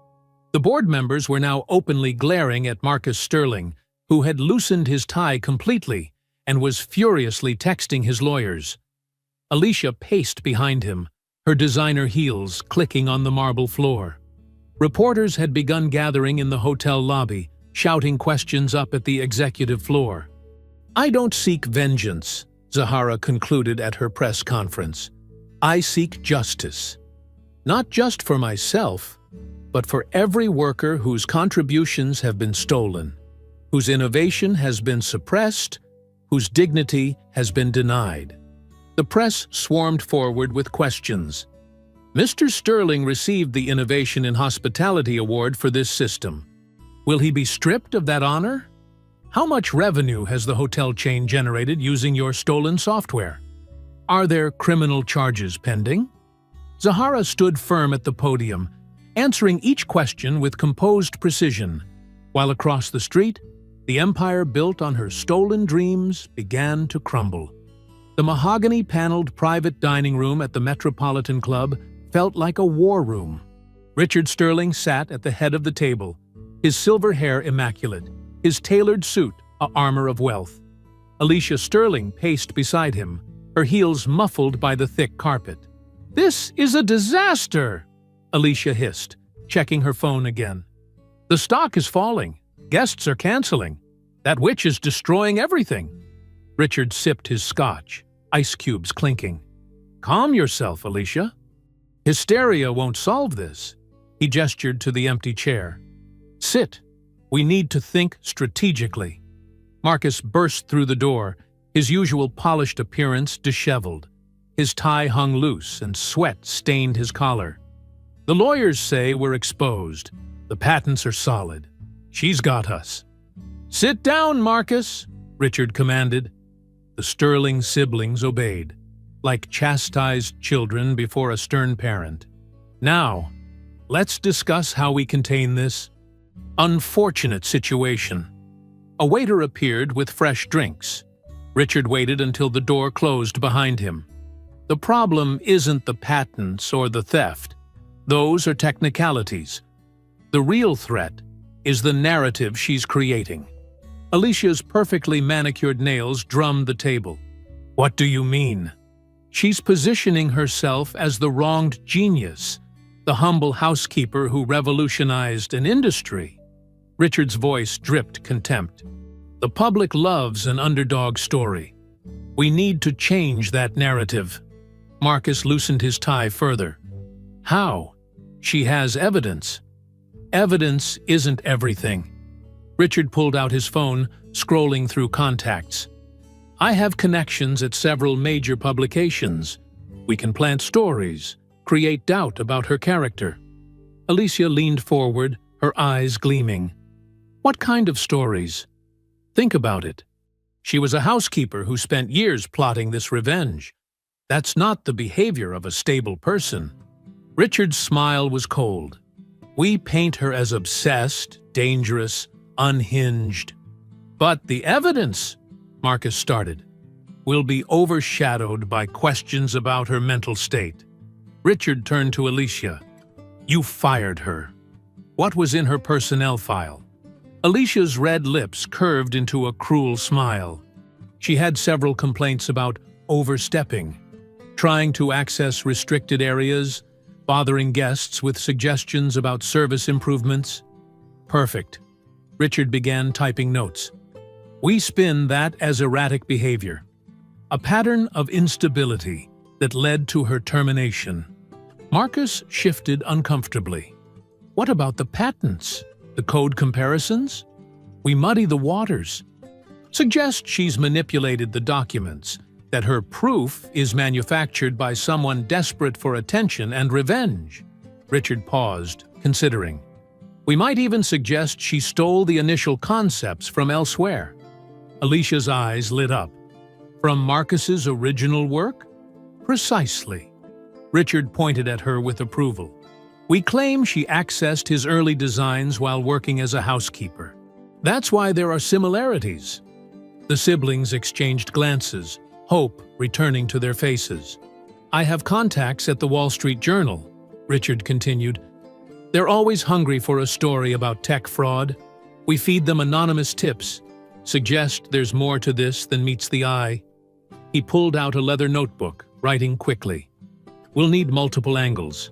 The board members were now openly glaring at Marcus Sterling, who had loosened his tie completely and was furiously texting his lawyers. Alicia paced behind him, her designer heels clicking on the marble floor. Reporters had begun gathering in the hotel lobby, shouting questions up at the executive floor. I don't seek vengeance, Zahara concluded at her press conference. I seek justice. Not just for myself, but for every worker whose contributions have been stolen, whose innovation has been suppressed, whose dignity has been denied. The press swarmed forward with questions. Mr. Sterling received the Innovation in Hospitality Award for this system. Will he be stripped of that honor? How much revenue has the hotel chain generated using your stolen software? Are there criminal charges pending? Zahara stood firm at the podium, answering each question with composed precision, while across the street, the empire built on her stolen dreams began to crumble. The mahogany-paneled private dining room at the Metropolitan Club felt like a war room. Richard Sterling sat at the head of the table, his silver hair immaculate, his tailored suit a armor of wealth. Alicia Sterling paced beside him, her heels muffled by the thick carpet. "This is a disaster!" Alicia hissed, checking her phone again. "The stock is falling. Guests are canceling. That witch is destroying everything." Richard sipped his scotch, ice cubes clinking. "Calm yourself, Alicia. Hysteria won't solve this." He gestured to the empty chair. "Sit. We need to think strategically." Marcus burst through the door, his usual polished appearance disheveled. His tie hung loose and sweat stained his collar. "The lawyers say we're exposed. The patents are solid. She's got us." "Sit down, Marcus," Richard commanded. The Sterling siblings obeyed, like chastised children before a stern parent. "Now, let's discuss how we contain this unfortunate situation." A waiter appeared with fresh drinks. Richard waited until the door closed behind him. "The problem isn't the patents or the theft. Those are technicalities. The real threat is the narrative she's creating." Alicia's perfectly manicured nails drummed the table. "What do you mean?" "She's positioning herself as the wronged genius, The humble housekeeper who revolutionized an industry. Richard's voice dripped contempt. The public loves an underdog story. We need to change that narrative. Marcus loosened his tie further. How? She has evidence. Evidence isn't everything. Richard pulled out his phone, scrolling through contacts. I have connections at several major publications. We can plant stories, create doubt about her character. Alicia leaned forward, her eyes gleaming. What kind of stories? Think about it. She was a housekeeper who spent years plotting this revenge. That's not the behavior of a stable person. Richard's smile was cold. We paint her as obsessed, dangerous, unhinged. But the evidence, Marcus started, will be overshadowed by questions about her mental state. Richard turned to Alicia. You fired her. What was in her personnel file? Alicia's red lips curved into a cruel smile. She had several complaints about overstepping, trying to access restricted areas, bothering guests with suggestions about service improvements. Perfect. Richard began typing notes. We spin that as erratic behavior, a pattern of instability that led to her termination. Marcus shifted uncomfortably. What about the patents? The code comparisons? We muddy the waters. Suggest she's manipulated the documents, that her proof is manufactured by someone desperate for attention and revenge. Richard paused, considering. We might even suggest she stole the initial concepts from elsewhere. Alicia's eyes lit up. From Marcus's original work? Precisely. Richard pointed at her with approval. We claim she accessed his early designs while working as a housekeeper. That's why there are similarities. The siblings exchanged glances, hope returning to their faces. I have contacts at the Wall Street Journal, Richard continued. They're always hungry for a story about tech fraud. We feed them anonymous tips, suggest there's more to this than meets the eye. He pulled out a leather notebook, writing quickly. We'll need multiple angles.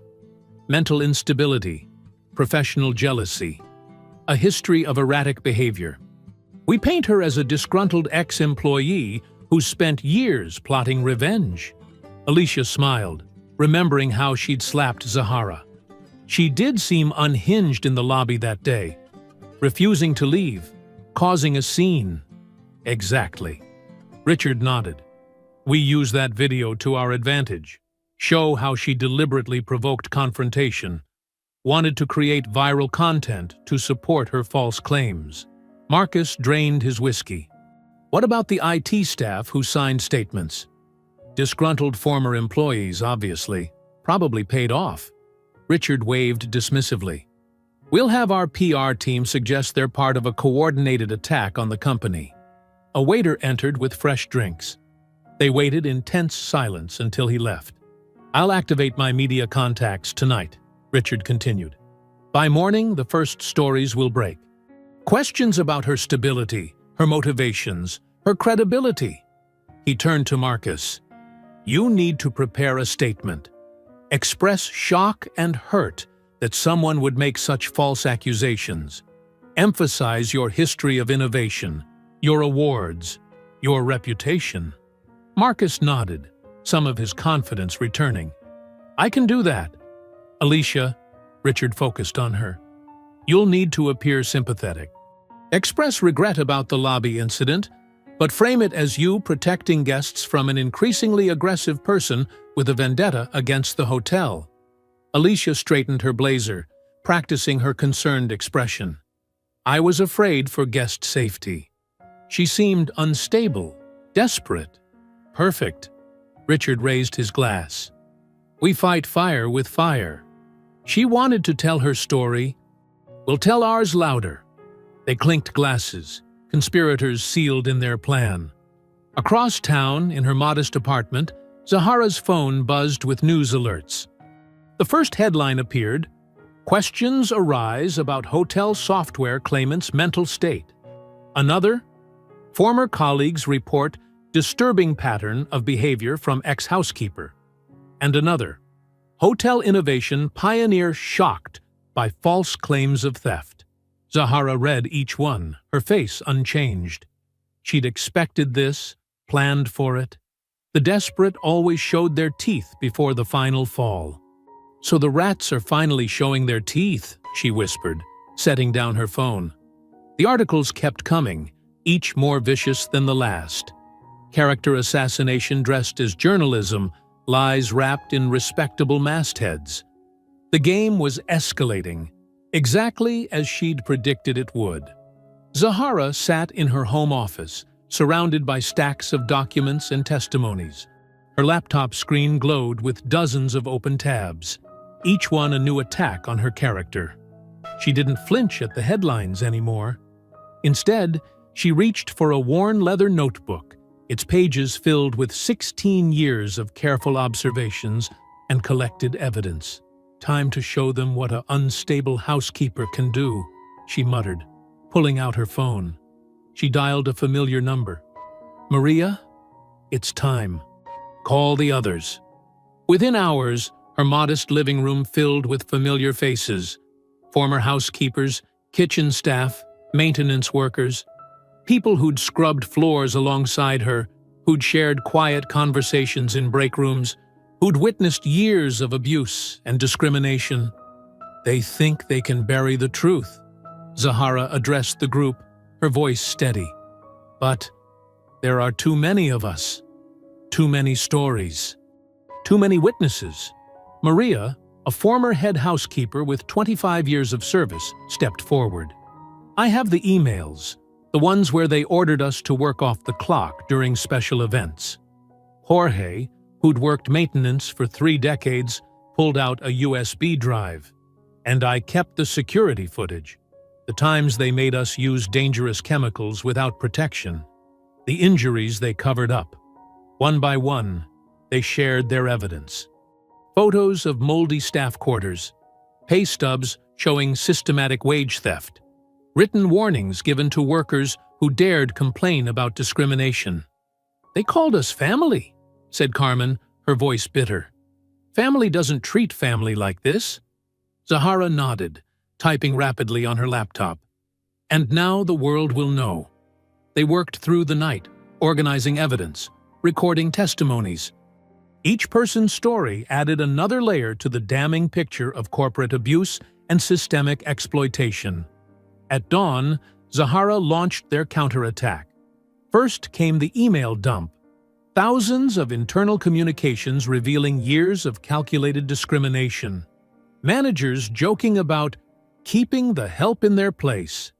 Mental instability, professional jealousy, a history of erratic behavior. We paint her as a disgruntled ex-employee who spent years plotting revenge. Alicia smiled, remembering how she'd slapped Zahara. She did seem unhinged in the lobby that day, refusing to leave, causing a scene. Exactly. Richard nodded. We use that video to our advantage. Show how she deliberately provoked confrontation, wanted to create viral content to support her false claims. Marcus drained his whiskey. What about the IT staff who signed statements? Disgruntled former employees, obviously, probably paid off. Richard waved dismissively. We'll have our PR team suggest they're part of a coordinated attack on the company. A waiter entered with fresh drinks. They waited in tense silence until he left. I'll activate my media contacts tonight, Richard continued. By morning, the first stories will break. Questions about her stability, her motivations, her credibility. He turned to Marcus. You need to prepare a statement. Express shock and hurt that someone would make such false accusations. Emphasize your history of innovation, your awards, your reputation. Marcus nodded, some of his confidence returning. I can do that. Alicia, Richard focused on her. You'll need to appear sympathetic. Express regret about the lobby incident, but frame it as you protecting guests from an increasingly aggressive person with a vendetta against the hotel. Alicia straightened her blazer, practicing her concerned expression. I was afraid for guest safety. She seemed unstable, desperate. Perfect. Richard raised his glass. We fight fire with fire. She wanted to tell her story. We'll tell ours louder. They clinked glasses, conspirators sealed in their plan. Across town, in her modest apartment, Zahara's phone buzzed with news alerts. The first headline appeared, Questions arise about hotel software claimant's mental state. Another, Former colleagues report disturbing pattern of behavior from ex-housekeeper. And another, Hotel innovation pioneer shocked by false claims of theft. Zahara read each one, her face unchanged. She'd expected this, planned for it. The desperate always showed their teeth before the final fall. "So the rats are finally showing their teeth," she whispered, setting down her phone. The articles kept coming, each more vicious than the last. Character assassination dressed as journalism, lies wrapped in respectable mastheads. The game was escalating, exactly as she'd predicted it would. Zahara sat in her home office, surrounded by stacks of documents and testimonies. Her laptop screen glowed with dozens of open tabs, each one a new attack on her character. She didn't flinch at the headlines anymore. Instead, she reached for a worn leather notebook, its pages filled with 16 years of careful observations and collected evidence. "Time to show them what an unstable housekeeper can do," she muttered, pulling out her phone. She dialed a familiar number. "Maria, it's time. Call the others." Within hours, her modest living room filled with familiar faces. Former housekeepers, kitchen staff, maintenance workers, people who'd scrubbed floors alongside her, who'd shared quiet conversations in break rooms, who'd witnessed years of abuse and discrimination. "They think they can bury the truth," Zahara addressed the group, her voice steady. "But there are too many of us, too many stories, too many witnesses." Maria, a former head housekeeper with 25 years of service, stepped forward. "I have the emails, the ones where they ordered us to work off the clock during special events." Jorge, who'd worked maintenance for 3 decades, pulled out a USB drive. "And I kept the security footage. The times they made us use dangerous chemicals without protection. The injuries they covered up. One by one, they shared their evidence. Photos of moldy staff quarters, pay stubs showing systematic wage theft, written warnings given to workers who dared complain about discrimination. "They called us family," said Carmen, her voice bitter. "Family doesn't treat family like this." Zahara nodded, typing rapidly on her laptop. "And now the world will know." They worked through the night, organizing evidence, recording testimonies. Each person's story added another layer to the damning picture of corporate abuse and systemic exploitation. At dawn, Zahara launched their counterattack. First came the email dump. Thousands of internal communications revealing years of calculated discrimination. Managers joking about keeping the help in their place.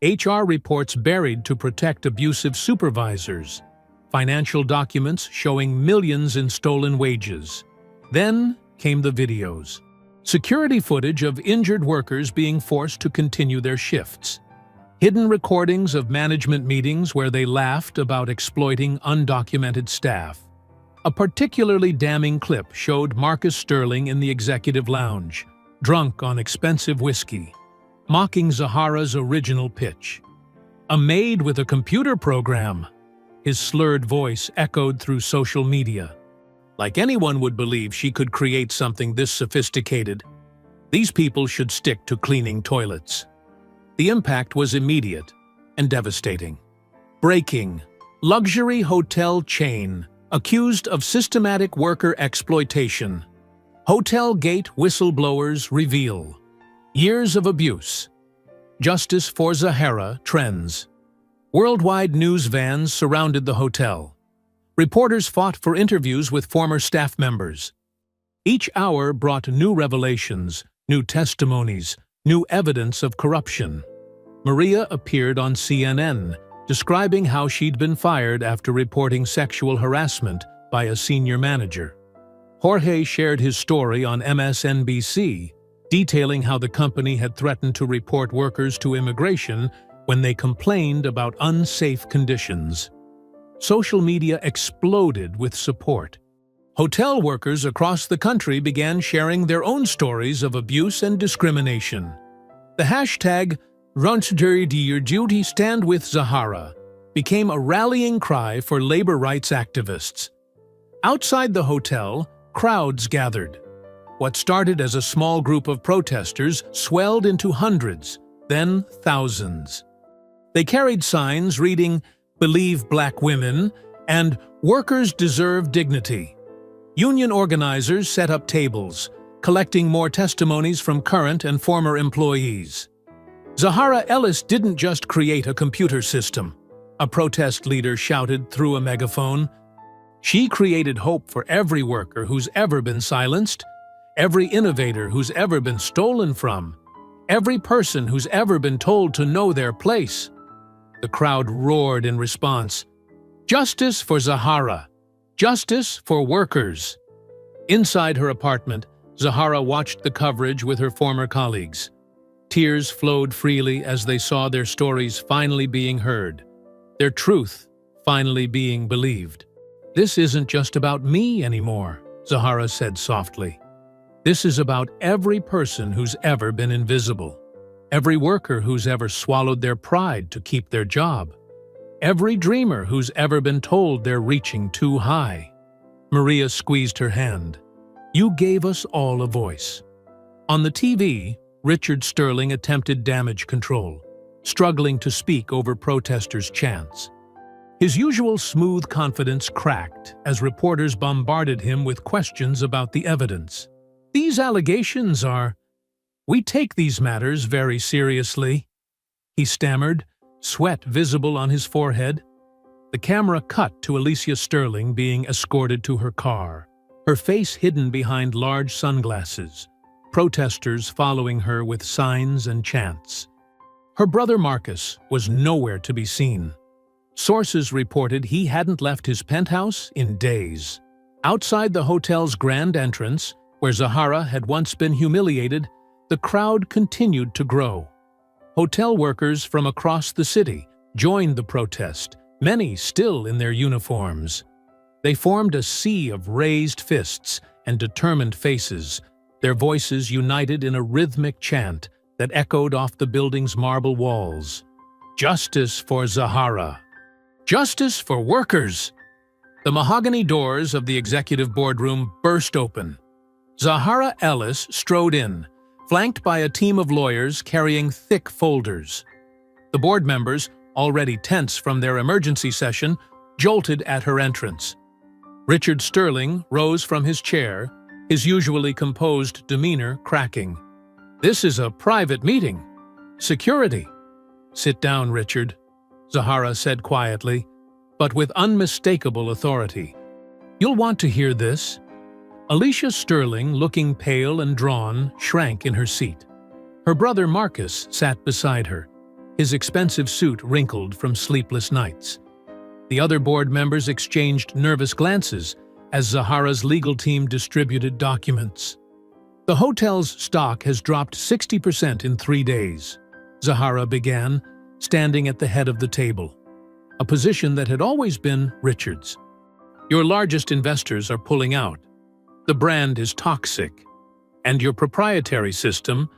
HR reports buried to protect abusive supervisors. Financial documents showing millions in stolen wages. Then came the videos. Security footage of injured workers being forced to continue their shifts. Hidden recordings of management meetings where they laughed about exploiting undocumented staff. A particularly damning clip showed Marcus Sterling in the executive lounge, drunk on expensive whiskey, mocking Zahara's original pitch. "A maid with a computer program," his slurred voice echoed through social media. Like anyone would believe she could create something this sophisticated. These people should stick to cleaning toilets. The impact was immediate and devastating. Breaking: luxury hotel chain accused of systematic worker exploitation. Hotel Gate whistleblowers reveal years of abuse. Justice for Zahara trends. Worldwide news vans surrounded the hotel. Reporters fought for interviews with former staff members. Each hour brought new revelations, new testimonies, new evidence of corruption. Maria appeared on CNN, describing how she'd been fired after reporting sexual harassment by a senior manager. Jorge shared his story on MSNBC, detailing how the company had threatened to report workers to immigration when they complained about unsafe conditions. Social media exploded with support. Hotel workers across the country began sharing their own stories of abuse and discrimination. The hashtag #RunchDirtyYourDuty Stand with Zahara became a rallying cry for labor rights activists. Outside the hotel, crowds gathered. What started as a small group of protesters swelled into hundreds, then thousands. They carried signs reading, "Believe Black Women," and "Workers Deserve Dignity." Union organizers set up tables, collecting more testimonies from current and former employees. Zahara Ellis didn't just create a computer system, a protest leader shouted through a megaphone. She created hope for every worker who's ever been silenced, every innovator who's ever been stolen from, every person who's ever been told to know their place. The crowd roared in response. Justice for Zahara! Justice for workers! Inside her apartment, Zahara watched the coverage with her former colleagues. Tears flowed freely as they saw their stories finally being heard, their truth finally being believed. "This isn't just about me anymore," Zahara said softly. "This is about every person who's ever been invisible, every worker who's ever swallowed their pride to keep their job, every dreamer who's ever been told they're reaching too high." Maria squeezed her hand. "You gave us all a voice." On the TV, Richard Sterling attempted damage control, struggling to speak over protesters' chants. His usual smooth confidence cracked as reporters bombarded him with questions about the evidence. "These allegations are... We take these matters very seriously," he stammered, sweat visible on his forehead. The camera cut to Alicia Sterling being escorted to her car, her face hidden behind large sunglasses, protesters following her with signs and chants. Her brother Marcus was nowhere to be seen. Sources reported he hadn't left his penthouse in days. Outside the hotel's grand entrance, where Zahara had once been humiliated, the crowd continued to grow. Hotel workers from across the city joined the protest, many still in their uniforms. They formed a sea of raised fists and determined faces, their voices united in a rhythmic chant that echoed off the building's marble walls. "Justice for Zahara! Justice for workers!" The mahogany doors of the executive boardroom burst open. Zahara Ellis strode in, flanked by a team of lawyers carrying thick folders. The board members, already tense from their emergency session, jolted at her entrance. Richard Sterling rose from his chair, his usually composed demeanor cracking. "This is a private meeting. Security." "Sit down, Richard," Zahara said quietly, but with unmistakable authority. "You'll want to hear this." Alicia Sterling, looking pale and drawn, shrank in her seat. Her brother Marcus sat beside her, his expensive suit wrinkled from sleepless nights. The other board members exchanged nervous glances as Zahara's legal team distributed documents. "The hotel's stock has dropped 60% in 3 days," Zahara began, standing at the head of the table, a position that had always been Richard's. "Your largest investors are pulling out. The brand is toxic, and your proprietary system,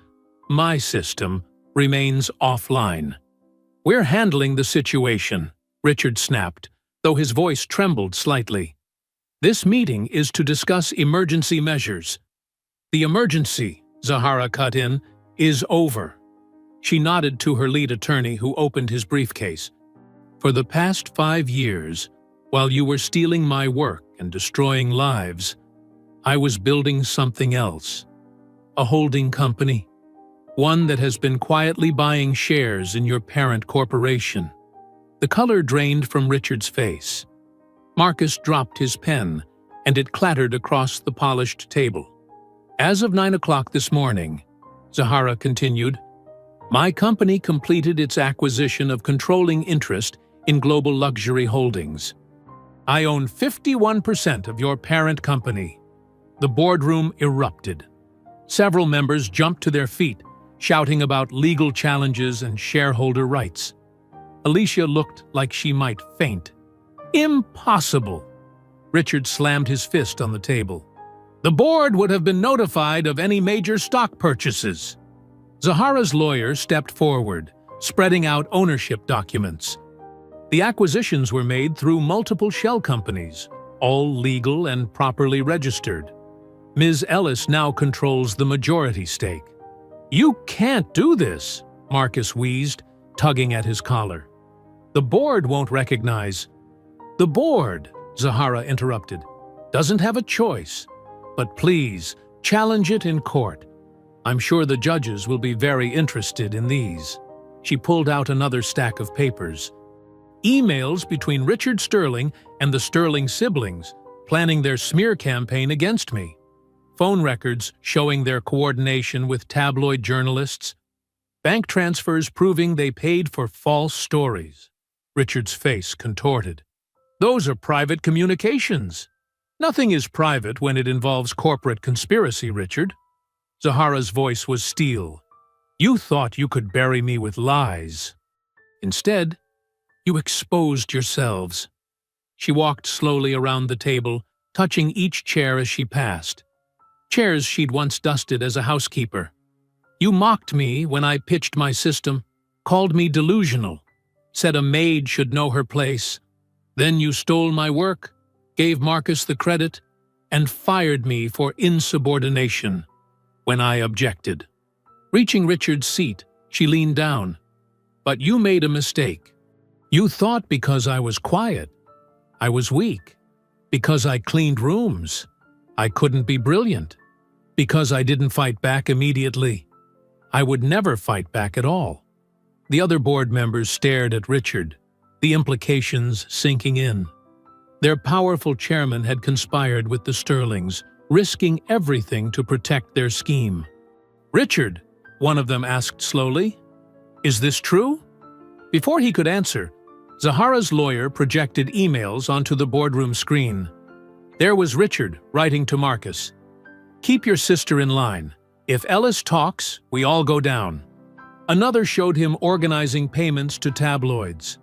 my system, remains offline. We're handling the situation," Richard snapped, though his voice trembled slightly. "This meeting is to discuss emergency measures." "The emergency," Zahara cut in, "is over." She nodded to her lead attorney, who opened his briefcase. "For the past 5 years, while you were stealing my work and destroying lives, I was building something else. A holding company. One that has been quietly buying shares in your parent corporation." The color drained from Richard's face. Marcus dropped his pen, and it clattered across the polished table. "As of 9 o'clock this morning," Zahara continued, "my company completed its acquisition of controlling interest in Global Luxury Holdings. I own 51% of your parent company." The boardroom erupted. Several members jumped to their feet, shouting about legal challenges and shareholder rights. Alicia looked like she might faint. "Impossible!" Richard slammed his fist on the table. "The board would have been notified of any major stock purchases." Zahara's lawyer stepped forward, spreading out ownership documents. The acquisitions were made through multiple shell companies, all legal and properly registered. Ms. Ellis now controls the majority stake. "You can't do this," Marcus wheezed, tugging at his collar. "The board won't recognize." "The board," Zahara interrupted, "doesn't have a choice. But please, challenge it in court. I'm sure the judges will be very interested in these." She pulled out another stack of papers. Emails between Richard Sterling and the Sterling siblings, planning their smear campaign against me. Phone records showing their coordination with tabloid journalists. Bank transfers proving they paid for false stories. Richard's face contorted. "Those are private communications." "Nothing is private when it involves corporate conspiracy, Richard." Zahara's voice was steel. "You thought you could bury me with lies. Instead, you exposed yourselves." She walked slowly around the table, touching each chair as she passed. Chairs she'd once dusted as a housekeeper. "You mocked me when I pitched my system, called me delusional, said a maid should know her place. Then you stole my work, gave Marcus the credit, and fired me for insubordination when I objected." Reaching Richard's seat, she leaned down. "But you made a mistake. You thought because I was quiet, I was weak. Because I cleaned rooms, I couldn't be brilliant. Because I didn't fight back immediately, I would never fight back at all." The other board members stared at Richard, the implications sinking in. Their powerful chairman had conspired with the Sterlings, risking everything to protect their scheme. "Richard," one of them asked slowly, "is this true?" Before he could answer, Zahara's lawyer projected emails onto the boardroom screen. There was Richard writing to Marcus. "Keep your sister in line. If Ellis talks, we all go down." Another showed him organizing payments to tabloids.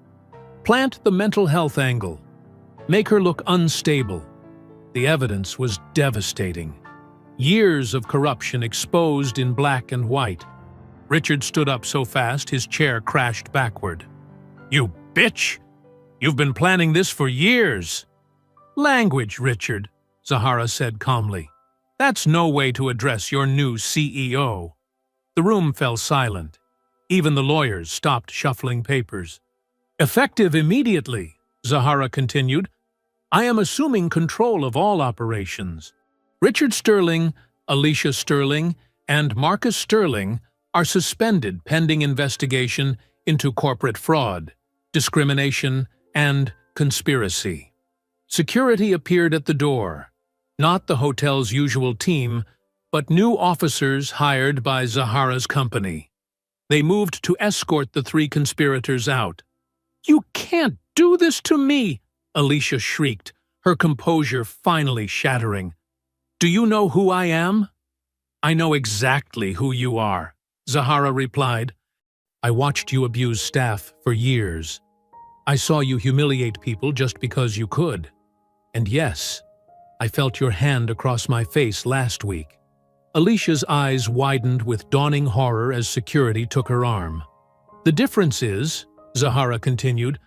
"Plant the mental health angle. Make her look unstable." The evidence was devastating. Years of corruption exposed in black and white. Richard stood up so fast his chair crashed backward. "You bitch! You've been planning this for years." "Language, Richard," Zahara said calmly. "That's no way to address your new CEO." The room fell silent. Even the lawyers stopped shuffling papers. "Effective immediately," Zahara continued, "I am assuming control of all operations. Richard Sterling, Alicia Sterling, and Marcus Sterling are suspended pending investigation into corporate fraud, discrimination, and conspiracy." Security appeared at the door. Not the hotel's usual team, but new officers hired by Zahara's company. They moved to escort the three conspirators out. "You can't do this to me!" Alicia shrieked, her composure finally shattering. "Do you know who I am?" "I know exactly who you are," Zahara replied. "I watched you abuse staff for years. I saw you humiliate people just because you could. And yes, I felt your hand across my face last week." Alicia's eyes widened with dawning horror as security took her arm. "The difference is," Zahara continued,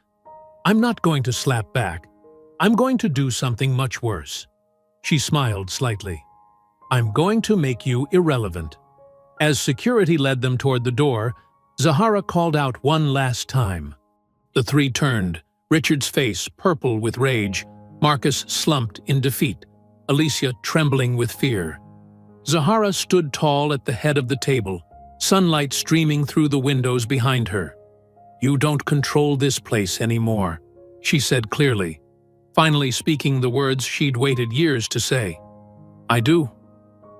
"I'm not going to slap back. I'm going to do something much worse." She smiled slightly. "I'm going to make you irrelevant." As security led them toward the door, Zahara called out one last time. The three turned, Richard's face purple with rage, Marcus slumped in defeat, Alicia trembling with fear. Zahara stood tall at the head of the table, sunlight streaming through the windows behind her. "You don't control this place anymore," she said clearly, finally speaking the words she'd waited years to say. "I do."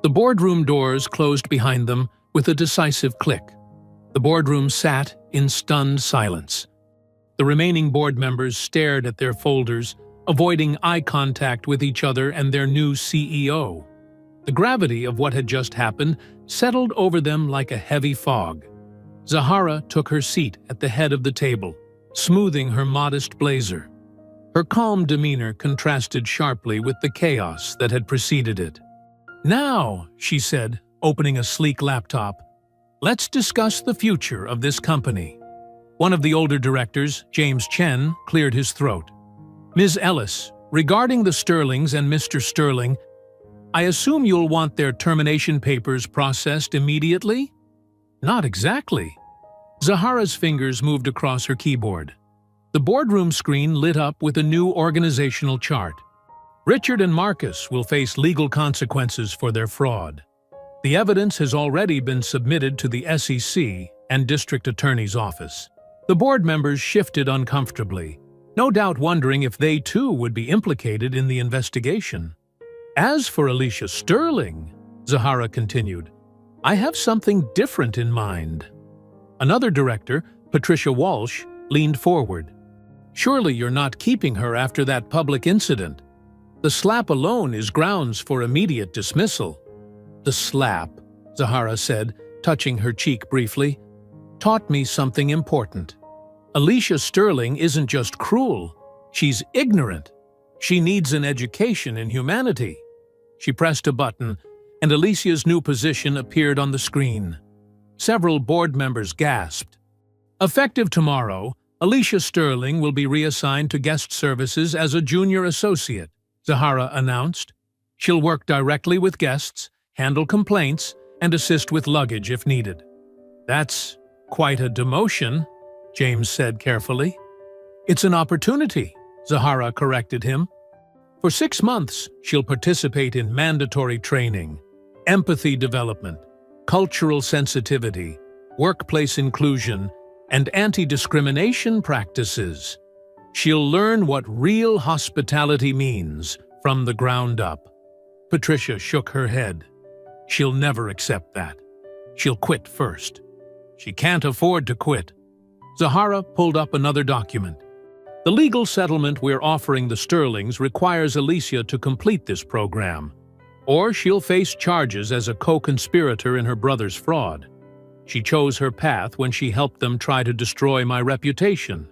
The boardroom doors closed behind them with a decisive click. The boardroom sat in stunned silence. The remaining board members stared at their folders, avoiding eye contact with each other and their new CEO. The gravity of what had just happened settled over them like a heavy fog. Zahara took her seat at the head of the table, smoothing her modest blazer. Her calm demeanor contrasted sharply with the chaos that had preceded it. "Now," she said, opening a sleek laptop, "let's discuss the future of this company." One of the older directors, James Chen, cleared his throat. "Ms. Ellis, regarding the Sterlings and Mr. Sterling, I assume you'll want their termination papers processed immediately? Not exactly. Zahara's fingers moved across her keyboard. The boardroom screen lit up with a new organizational chart. Richard and Marcus will face legal consequences for their fraud. The evidence has already been submitted to the SEC and District Attorney's Office. The board members shifted uncomfortably, no doubt wondering if they too would be implicated in the investigation. As for Alicia Sterling, Zahara continued, I have something different in mind. Another director, Patricia Walsh, leaned forward. Surely you're not keeping her after that public incident. The slap alone is grounds for immediate dismissal. The slap, Zahara said, touching her cheek briefly, taught me something important. Alicia Sterling isn't just cruel, she's ignorant. She needs an education in humanity. She pressed a button, and Alicia's new position appeared on the screen. Several board members gasped. Effective tomorrow, Alicia Sterling will be reassigned to guest services as a junior associate, Zahara announced. She'll work directly with guests, handle complaints, and assist with luggage if needed. That's quite a demotion, James said carefully. It's an opportunity, Zahara corrected him. For 6 months, she'll participate in mandatory training, empathy development, cultural sensitivity, workplace inclusion, and anti-discrimination practices. She'll learn what real hospitality means from the ground up. Patricia shook her head. She'll never accept that. She'll quit first. She can't afford to quit. Zahara pulled up another document. The legal settlement we're offering the Sterlings requires Alicia to complete this program, or she'll face charges as a co-conspirator in her brother's fraud. She chose her path when she helped them try to destroy my reputation.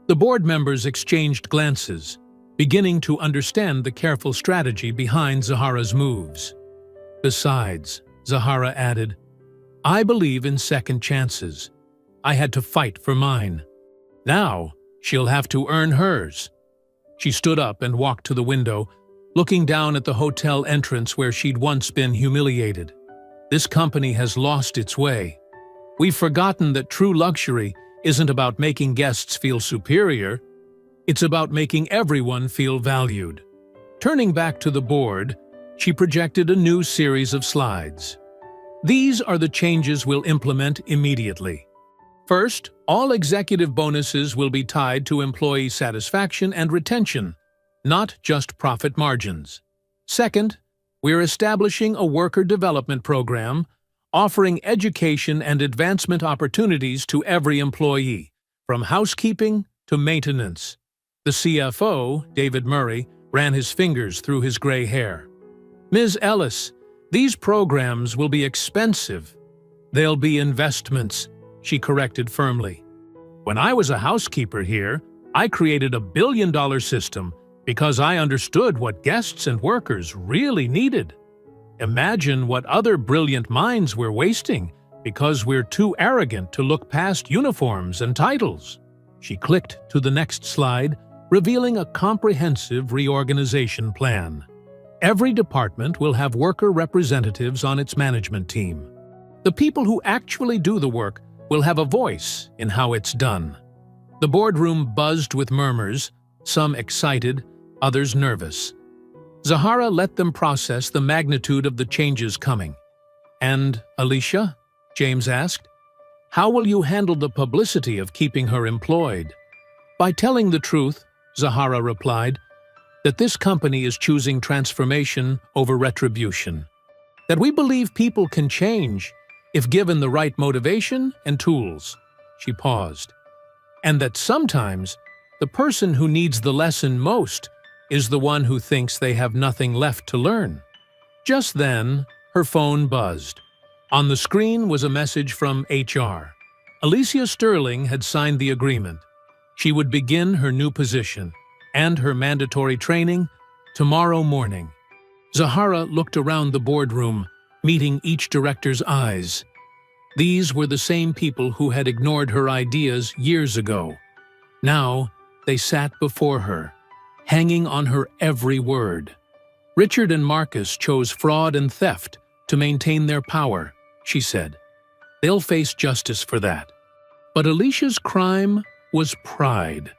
The board members exchanged glances, beginning to understand the careful strategy behind Zahara's moves. Besides, Zahara added, I believe in second chances. I had to fight for mine. Now, she'll have to earn hers. She stood up and walked to the window, looking down at the hotel entrance where she'd once been humiliated. This company has lost its way. We've forgotten that true luxury isn't about making guests feel superior. It's about making everyone feel valued. Turning back to the board, she projected a new series of slides. These are the changes we'll implement immediately. First, all executive bonuses will be tied to employee satisfaction and retention, not just profit margins. Second, we're establishing a worker development program, offering education and advancement opportunities to every employee, from housekeeping to maintenance. The CFO, David Murray, ran his fingers through his gray hair. Ms. Ellis, these programs will be expensive. They'll be investments, she corrected firmly. When I was a housekeeper here, I created a billion-dollar system because I understood what guests and workers really needed. Imagine what other brilliant minds we're wasting because we're too arrogant to look past uniforms and titles. She clicked to the next slide, revealing a comprehensive reorganization plan. Every department will have worker representatives on its management team. The people who actually do the work will have a voice in how it's done. The boardroom buzzed with murmurs, some excited, others nervous. Zahara let them process the magnitude of the changes coming. And, Alicia? James asked. How will you handle the publicity of keeping her employed? By telling the truth, Zahara replied, that this company is choosing transformation over retribution. That we believe people can change if given the right motivation and tools. She paused. And that sometimes the person who needs the lesson most is the one who thinks they have nothing left to learn. Just then, her phone buzzed. On the screen was a message from HR. Alicia Sterling had signed the agreement. She would begin her new position and her mandatory training tomorrow morning. Zahara looked around the boardroom, meeting each director's eyes. These were the same people who had ignored her ideas years ago. Now, they sat before her, hanging on her every word. Richard and Marcus chose fraud and theft to maintain their power, she said. They'll face justice for that. But Alicia's crime was pride.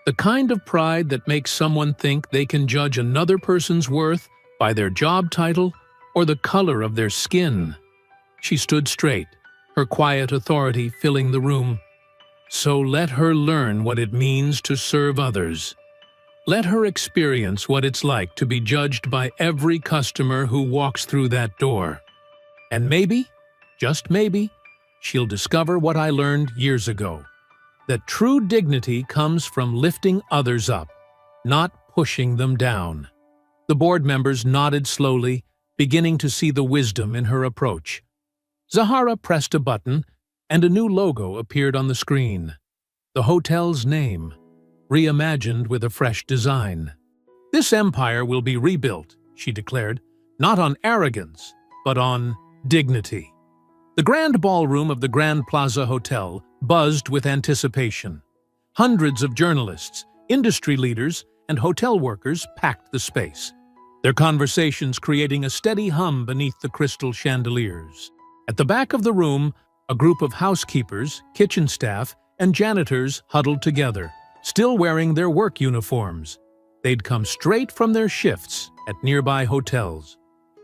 The kind of pride that makes someone think they can judge another person's worth by their job title or the color of their skin. She stood straight, her quiet authority filling the room. So let her learn what it means to serve others. Let her experience what it's like to be judged by every customer who walks through that door. And maybe, just maybe, she'll discover what I learned years ago. That true dignity comes from lifting others up, not pushing them down. The board members nodded slowly, beginning to see the wisdom in her approach. Zahara pressed a button, and a new logo appeared on the screen. The hotel's name, reimagined with a fresh design. This empire will be rebuilt, she declared, not on arrogance, but on dignity. The grand ballroom of the Grand Plaza Hotel buzzed with anticipation. Hundreds of journalists, industry leaders, and hotel workers packed the space, their conversations creating a steady hum beneath the crystal chandeliers. At the back of the room, a group of housekeepers, kitchen staff, and janitors huddled together, still wearing their work uniforms. They'd come straight from their shifts at nearby hotels.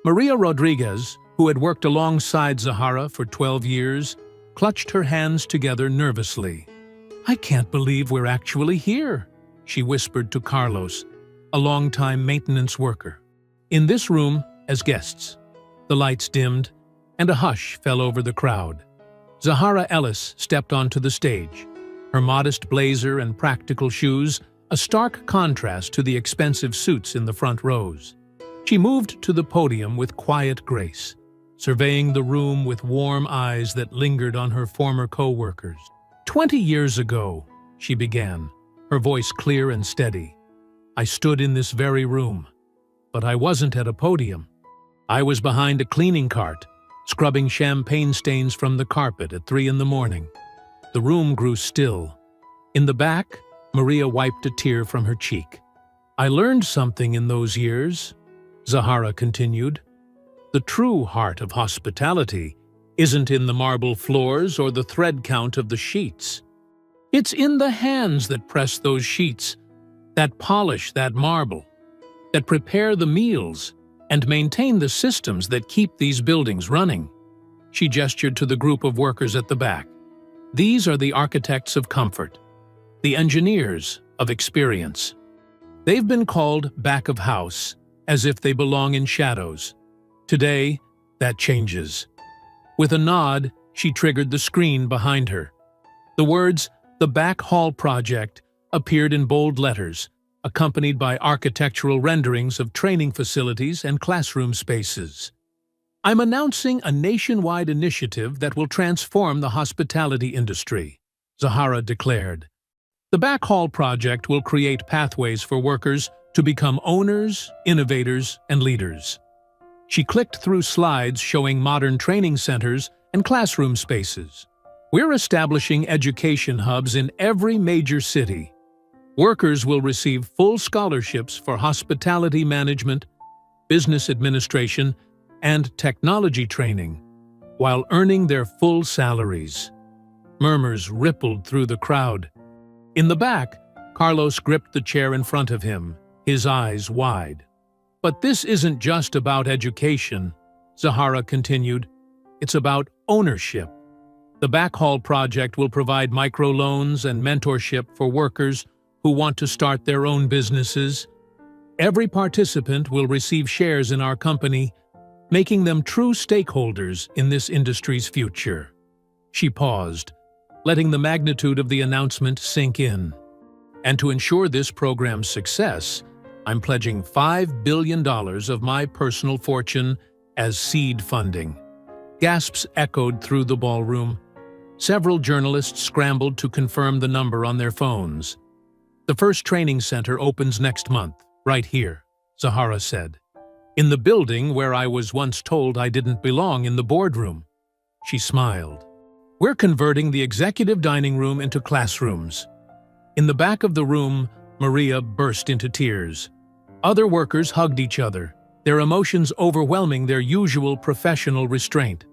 Maria Rodriguez, who had worked alongside Zahara for 12 years, clutched her hands together nervously. "I can't believe we're actually here," she whispered to Carlos, a longtime maintenance worker. In this room, as guests, the lights dimmed, and a hush fell over the crowd. Zahara Ellis stepped onto the stage, her modest blazer and practical shoes a stark contrast to the expensive suits in the front rows. She moved to the podium with quiet grace, surveying the room with warm eyes that lingered on her former co-workers. 20 years ago, she began, her voice clear and steady. I stood in this very room, but I wasn't at a podium. I was behind a cleaning cart, scrubbing champagne stains from the carpet at 3 in the morning. The room grew still. In the back, Maria wiped a tear from her cheek. I learned something in those years, Zahara continued. The true heart of hospitality isn't in the marble floors or the thread count of the sheets. It's in the hands that press those sheets, that polish that marble, that prepare the meals and maintain the systems that keep these buildings running. She gestured to the group of workers at the back. These are the architects of comfort, the engineers of experience. They've been called back of house, as if they belong in shadows. Today, that changes. With a nod, she triggered the screen behind her. The words, "The Back Hall Project," appeared in bold letters, accompanied by architectural renderings of training facilities and classroom spaces. I'm announcing a nationwide initiative that will transform the hospitality industry, Zahara declared. The Back Hall Project will create pathways for workers to become owners, innovators, and leaders. She clicked through slides showing modern training centers and classroom spaces. We're establishing education hubs in every major city. Workers will receive full scholarships for hospitality management, business administration, and technology training, while earning their full salaries. Murmurs rippled through the crowd. In the back, Carlos gripped the chair in front of him, his eyes wide. But this isn't just about education, Zahara continued. It's about ownership. The Back Hall Project will provide microloans and mentorship for workers who want to start their own businesses. Every participant will receive shares in our company, making them true stakeholders in this industry's future. She paused, letting the magnitude of the announcement sink in. And to ensure this program's success, I'm pledging $5 billion of my personal fortune as seed funding. Gasps echoed through the ballroom. Several journalists scrambled to confirm the number on their phones. The first training center opens next month, right here, Zahara said. In the building where I was once told I didn't belong in the boardroom. She smiled. We're converting the executive dining room into classrooms. In the back of the room, Maria burst into tears. Other workers hugged each other, their emotions overwhelming their usual professional restraint.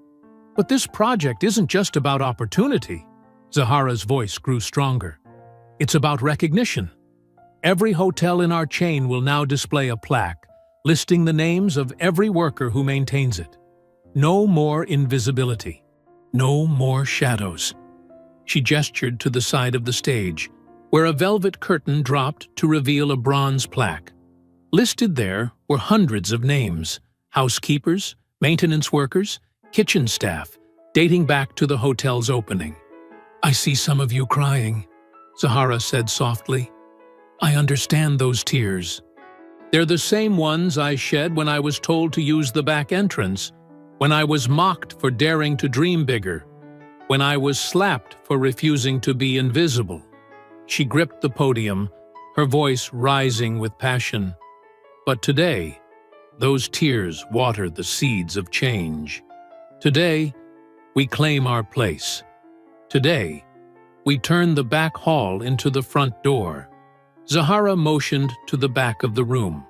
But this project isn't just about opportunity. Zahara's voice grew stronger. It's about recognition. Every hotel in our chain will now display a plaque listing the names of every worker who maintains it. No more invisibility. No more shadows. She gestured to the side of the stage, where a velvet curtain dropped to reveal a bronze plaque. Listed there were hundreds of names: housekeepers, maintenance workers, kitchen staff, dating back to the hotel's opening. "I see some of you crying," Zahara said softly. "I understand those tears. They're the same ones I shed when I was told to use the back entrance, when I was mocked for daring to dream bigger, when I was slapped for refusing to be invisible." She gripped the podium, her voice rising with passion. But today, those tears water the seeds of change. Today, we claim our place. Today, we turn the back hall into the front door. Zahara motioned to the back of the room.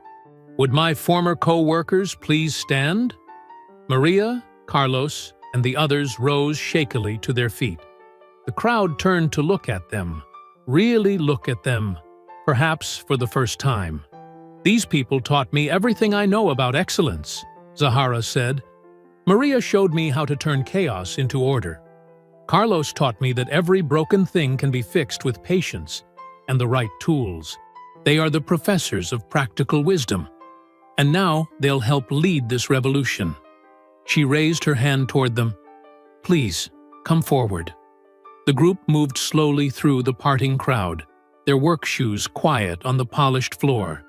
"Would my former co-workers please stand?" Maria, Carlos, and the others rose shakily to their feet. The crowd turned to look at them, really look at them, perhaps for the first time. "These people taught me everything I know about excellence," Zahara said. "Maria showed me how to turn chaos into order. Carlos taught me that every broken thing can be fixed with patience and the right tools. They are the professors of practical wisdom. And now they'll help lead this revolution." She raised her hand toward them. "Please, come forward." The group moved slowly through the parting crowd, their work shoes quiet on the polished floor.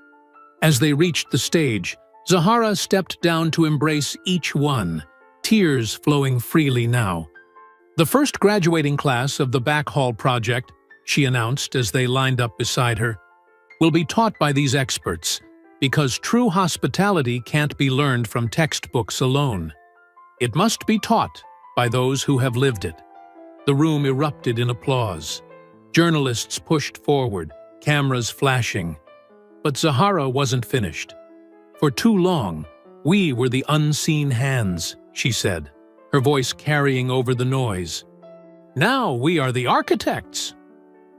As they reached the stage, Zahara stepped down to embrace each one, tears flowing freely now. "The first graduating class of the Back Hall Project," she announced as they lined up beside her, "will be taught by these experts, because true hospitality can't be learned from textbooks alone. It must be taught by those who have lived it." The room erupted in applause. Journalists pushed forward, cameras flashing. But Zahara wasn't finished. "For too long, we were the unseen hands," she said, her voice carrying over the noise. "Now we are the architects."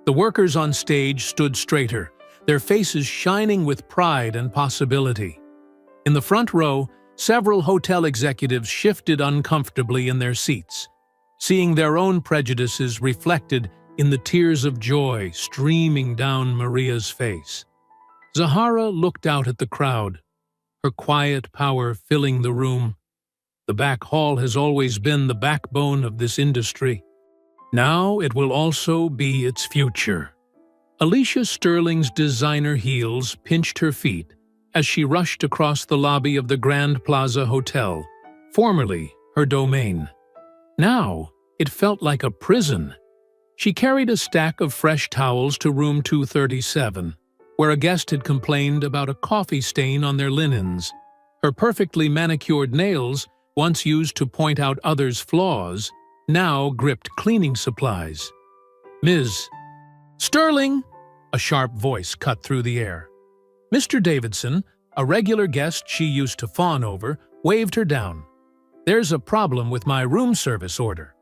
The workers on stage stood straighter, their faces shining with pride and possibility. In the front row, several hotel executives shifted uncomfortably in their seats, seeing their own prejudices reflected in the tears of joy streaming down Maria's face. Zahara looked out at the crowd, her quiet power filling the room. The back hall has always been the backbone of this industry. Now it will also be its future. Alicia Sterling's designer heels pinched her feet as she rushed across the lobby of the Grand Plaza Hotel, formerly her domain. Now it felt like a prison. She carried a stack of fresh towels to room 237, where a guest had complained about a coffee stain on their linens. Her perfectly manicured nails, once used to point out others' flaws, now gripped cleaning supplies. "Ms. Sterling!" A sharp voice cut through the air. Mr. Davidson, a regular guest she used to fawn over, waved her down. "There's a problem with my room service order."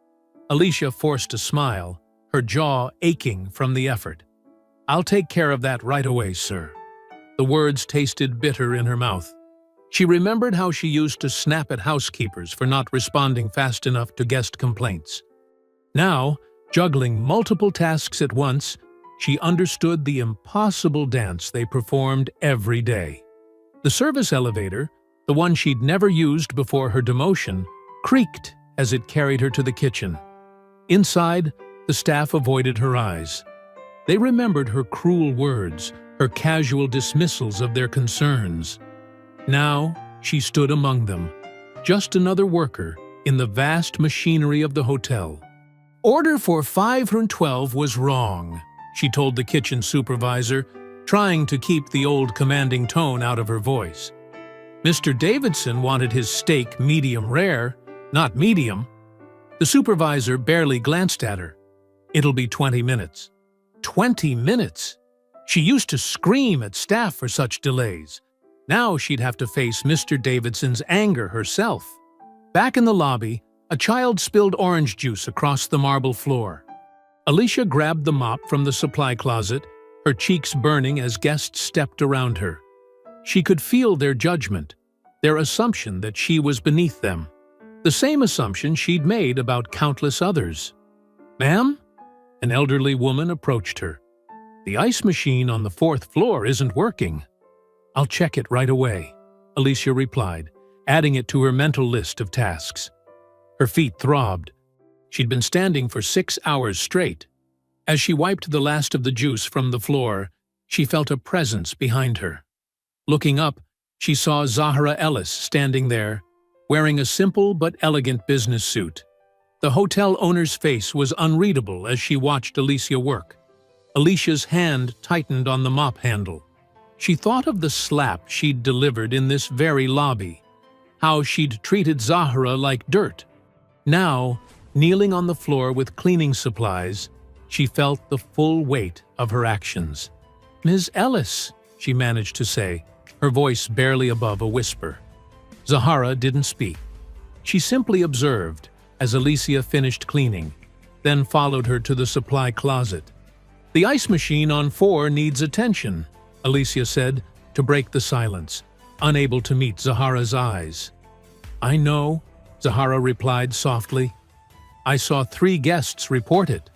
Alicia forced a smile, her jaw aching from the effort. "I'll take care of that right away, sir." The words tasted bitter in her mouth. She remembered how she used to snap at housekeepers for not responding fast enough to guest complaints. Now, juggling multiple tasks at once, she understood the impossible dance they performed every day. The service elevator, the one she'd never used before her demotion, creaked as it carried her to the kitchen. Inside, the staff avoided her eyes. They remembered her cruel words, her casual dismissals of their concerns. Now, she stood among them, just another worker in the vast machinery of the hotel. "Order for 512 was wrong," she told the kitchen supervisor, trying to keep the old commanding tone out of her voice. "Mr. Davidson wanted his steak medium rare, not medium." The supervisor barely glanced at her. "It'll be 20 minutes. 20 minutes! She used to scream at staff for such delays. Now she'd have to face Mr. Davidson's anger herself. Back in the lobby, a child spilled orange juice across the marble floor. Alicia grabbed the mop from the supply closet, her cheeks burning as guests stepped around her. She could feel their judgment, their assumption that she was beneath them. The same assumption she'd made about countless others. "Ma'am?" An elderly woman approached her. "The ice machine on the 4th floor isn't working." "I'll check it right away," Alicia replied, adding it to her mental list of tasks. Her feet throbbed. She'd been standing for 6 hours straight. As she wiped the last of the juice from the floor, she felt a presence behind her. Looking up, she saw Zahra Ellis standing there, wearing a simple but elegant business suit. The hotel owner's face was unreadable as she watched Alicia work. Alicia's hand tightened on the mop handle. She thought of the slap she'd delivered in this very lobby, how she'd treated Zahra like dirt. Now, kneeling on the floor with cleaning supplies, she felt the full weight of her actions. "Ms. Ellis," she managed to say, her voice barely above a whisper. Zahra didn't speak. She simply observed as Alicia finished cleaning, then followed her to the supply closet. "The ice machine on 4 needs attention," Alicia said, to break the silence, unable to meet Zahara's eyes. "I know," Zahara replied softly. "I saw 3 guests report it.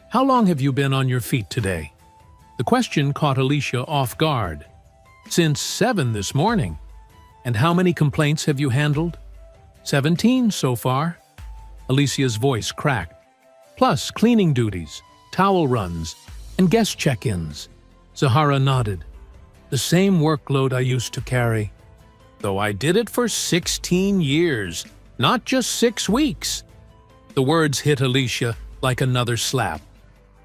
How long have you been on your feet today?" The question caught Alicia off guard. "Since 7 this morning. And how many complaints have you handled?" 17 so far." Alicia's voice cracked. "Plus cleaning duties, towel runs, and guest check-ins." Zahara nodded. "The same workload I used to carry. Though I did it for 16 years, not just 6 weeks. The words hit Alicia like another slap.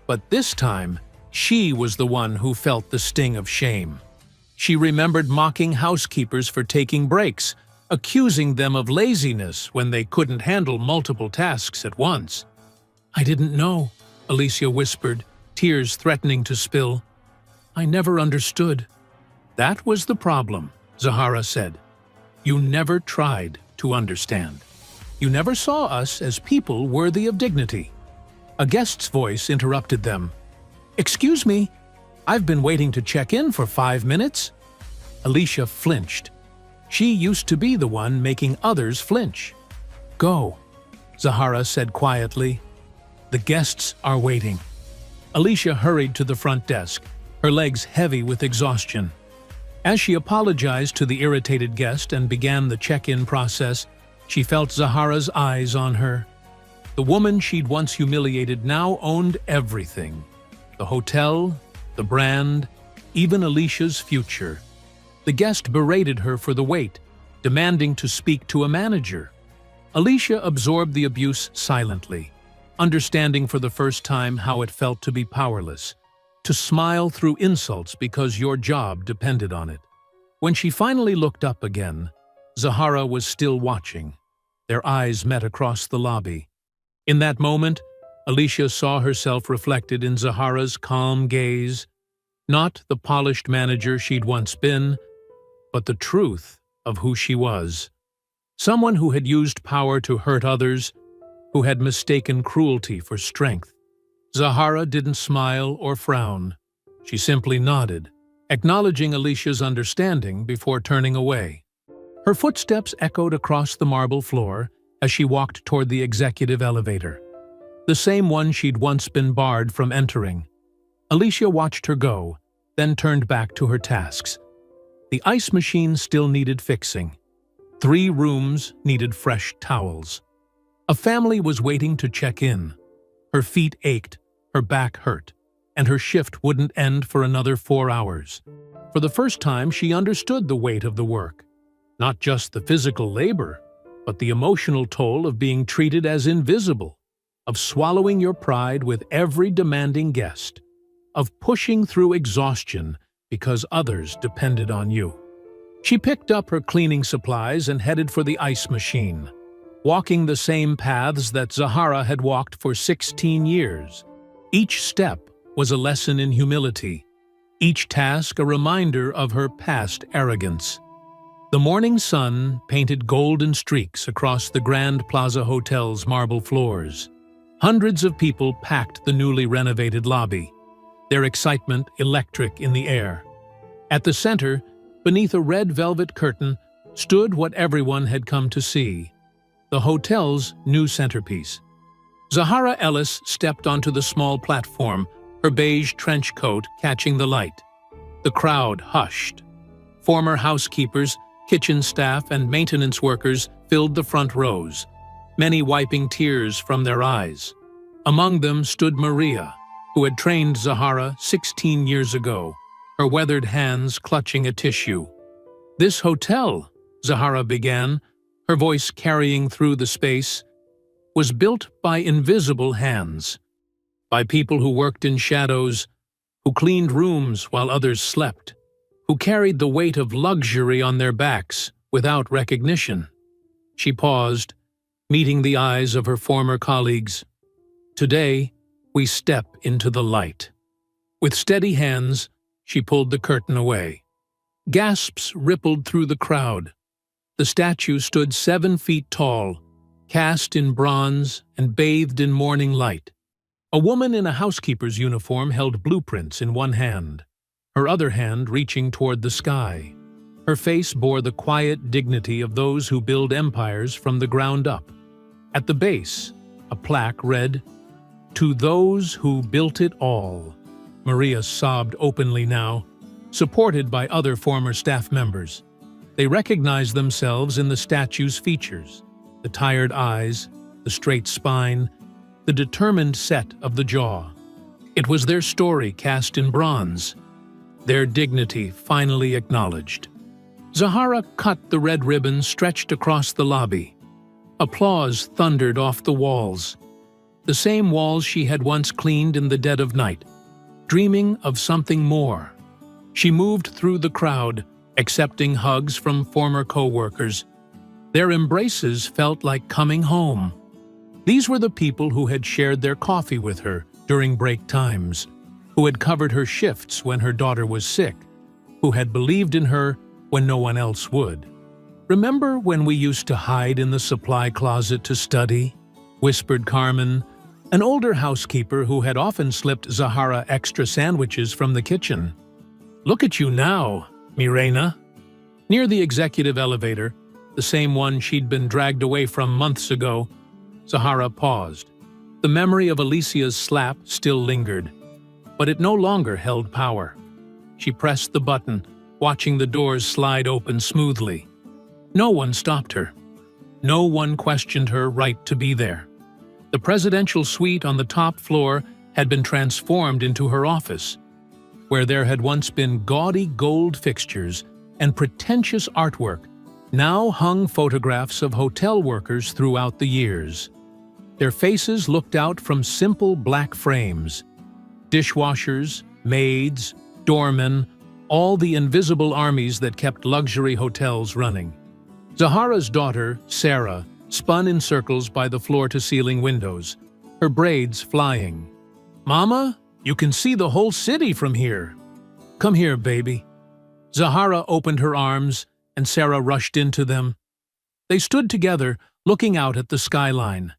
But this time, she was the one who felt the sting of shame. She remembered mocking housekeepers for taking breaks, accusing them of laziness when they couldn't handle multiple tasks at once. "I didn't know," Alicia whispered, tears threatening to spill. "I never understood." "That was the problem," Zahara said. "You never tried to understand. You never saw us as people worthy of dignity." A guest's voice interrupted them. "Excuse me, I've been waiting to check in for 5 minutes." Alicia flinched. She used to be the one making others flinch. "Go," Zahara said quietly. "The guests are waiting." Alicia hurried to the front desk, her legs heavy with exhaustion. As she apologized to the irritated guest and began the check-in process, she felt Zahara's eyes on her. The woman she'd once humiliated now owned everything. The hotel, the brand, even Alicia's future. The guest berated her for the wait, demanding to speak to a manager. Alicia absorbed the abuse silently, understanding for the first time how it felt to be powerless, to smile through insults because your job depended on it. When she finally looked up again, Zahara was still watching. Their eyes met across the lobby. In that moment, Alicia saw herself reflected in Zahara's calm gaze, not the polished manager she'd once been, but the truth of who she was. Someone who had used power to hurt others, who had mistaken cruelty for strength. Zahara didn't smile or frown. She simply nodded, acknowledging Alicia's understanding before turning away. Her footsteps echoed across the marble floor as she walked toward the executive elevator, the same one she'd once been barred from entering. Alicia watched her go, then turned back to her tasks. The ice machine still needed fixing. 3 rooms needed fresh towels. A family was waiting to check in. Her feet ached, her back hurt, and her shift wouldn't end for another 4 hours. For the first time, she understood the weight of the work. Not just the physical labor, but the emotional toll of being treated as invisible, of swallowing your pride with every demanding guest, of pushing through exhaustion because others depended on you. She picked up her cleaning supplies and headed for the ice machine, walking the same paths that Zahara had walked for 16 years. Each step was a lesson in humility, each task a reminder of her past arrogance. The morning sun painted golden streaks across the Grand Plaza Hotel's marble floors. Hundreds of people packed the newly renovated lobby, their excitement electric in the air. At the center, beneath a red velvet curtain, stood what everyone had come to see, the hotel's new centerpiece. Zahara Ellis stepped onto the small platform, her beige trench coat catching the light. The crowd hushed. Former housekeepers, kitchen staff, and maintenance workers filled the front rows, many wiping tears from their eyes. Among them stood Maria, who had trained Zahara 16 years ago, her weathered hands clutching a tissue. "This hotel," Zahara began, her voice carrying through the space, "was built by invisible hands, by people who worked in shadows, who cleaned rooms while others slept, who carried the weight of luxury on their backs without recognition." She paused, meeting the eyes of her former colleagues. "Today, we step into the light." With steady hands, she pulled the curtain away. Gasps rippled through the crowd. The statue stood 7 feet tall, cast in bronze and bathed in morning light. A woman in a housekeeper's uniform held blueprints in one hand, her other hand reaching toward the sky. Her face bore the quiet dignity of those who build empires from the ground up. At the base, a plaque read, "To those who built it all." Maria sobbed openly now, supported by other former staff members. They recognized themselves in the statue's features: the tired eyes, the straight spine, the determined set of the jaw. It was their story cast in bronze, their dignity finally acknowledged. Zahara cut the red ribbon stretched across the lobby. Applause thundered off the walls, the same walls she had once cleaned in the dead of night, dreaming of something more. She moved through the crowd, accepting hugs from former co-workers. Their embraces felt like coming home. These were the people who had shared their coffee with her during break times, who had covered her shifts when her daughter was sick, who had believed in her when no one else would. "Remember when we used to hide in the supply closet to study?" whispered Carmen, an older housekeeper who had often slipped Zahara extra sandwiches from the kitchen. "Look at you now, Mirena." Near the executive elevator, the same one she'd been dragged away from months ago, Zahara paused. The memory of Alicia's slap still lingered, but it no longer held power. She pressed the button, watching the doors slide open smoothly. No one stopped her. No one questioned her right to be there. The presidential suite on the top floor had been transformed into her office, where there had once been gaudy gold fixtures and pretentious artwork. Now hung photographs of hotel workers throughout the years. Their faces looked out from simple black frames. Dishwashers, maids, doormen, all the invisible armies that kept luxury hotels running. Zahara's daughter, Sarah, spun in circles by the floor-to-ceiling windows, her braids flying. "Mama, you can see the whole city from here. Come here, baby." Zahara opened her arms, and Sarah rushed into them. They stood together, looking out at the skyline.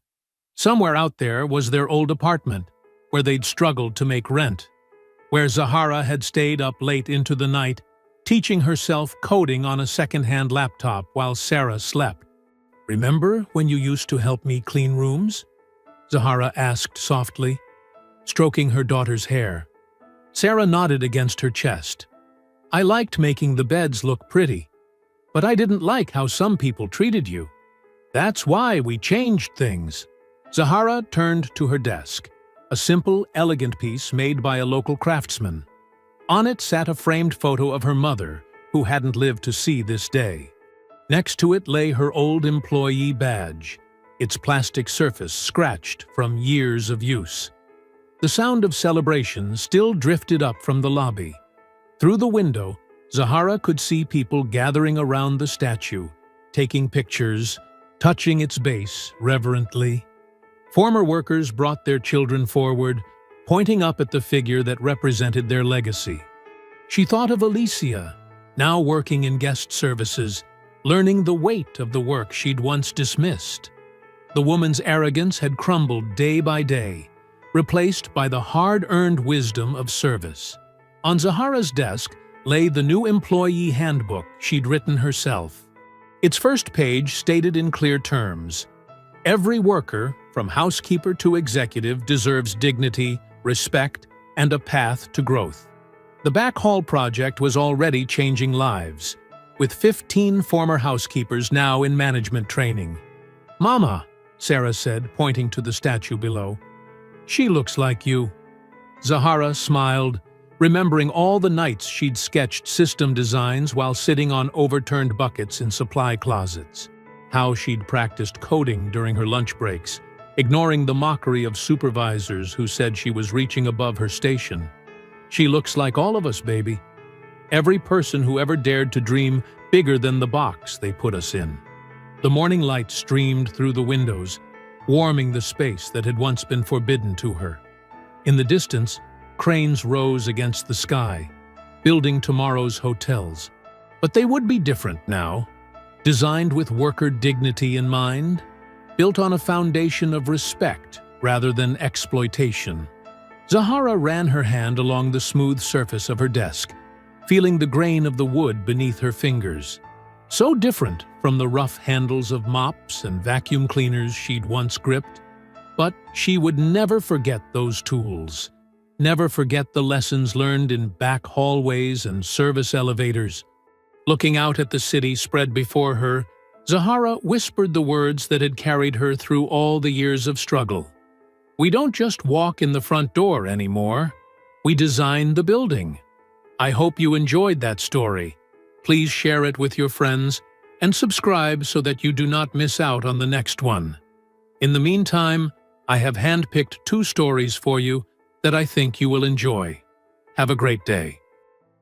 Somewhere out there was their old apartment, where they'd struggled to make rent, where Zahara had stayed up late into the night, teaching herself coding on a second-hand laptop while Sarah slept. "Remember when you used to help me clean rooms?" Zahara asked softly, stroking her daughter's hair. Sarah nodded against her chest. "I liked making the beds look pretty, but I didn't like how some people treated you. That's why we changed things." Zahara turned to her desk, a simple, elegant piece made by a local craftsman. On it sat a framed photo of her mother, who hadn't lived to see this day. Next to it lay her old employee badge, its plastic surface scratched from years of use. The sound of celebration still drifted up from the lobby. Through the window, Zahara could see people gathering around the statue, taking pictures, touching its base reverently. Former workers brought their children forward, pointing up at the figure that represented their legacy. She thought of Alicia, now working in guest services, learning the weight of the work she'd once dismissed. The woman's arrogance had crumbled day by day, replaced by the hard-earned wisdom of service. On Zahara's desk lay the new employee handbook she'd written herself. Its first page stated in clear terms, "Every worker, from housekeeper to executive, deserves dignity, respect, and a path to growth." The Backhall project was already changing lives, with 15 former housekeepers now in management training. "Mama," Sarah said, pointing to the statue below, "she looks like you." Zahara smiled, remembering all the nights she'd sketched system designs while sitting on overturned buckets in supply closets. How she'd practiced coding during her lunch breaks, ignoring the mockery of supervisors who said she was reaching above her station. "She looks like all of us, baby. Every person who ever dared to dream bigger than the box they put us in." The morning light streamed through the windows, warming the space that had once been forbidden to her. In the distance, cranes rose against the sky, building tomorrow's hotels. But they would be different now, designed with worker dignity in mind, built on a foundation of respect rather than exploitation. Zahara ran her hand along the smooth surface of her desk, feeling the grain of the wood beneath her fingers. So different from the rough handles of mops and vacuum cleaners she'd once gripped. But she would never forget those tools, never forget the lessons learned in back hallways and service elevators. Looking out at the city spread before her, Zahara whispered the words that had carried her through all the years of struggle. "We don't just walk in the front door anymore. We design the building." I hope you enjoyed that story. Please share it with your friends and subscribe so that you do not miss out on the next one. In the meantime, I have handpicked 2 stories for you that I think you will enjoy. Have a great day.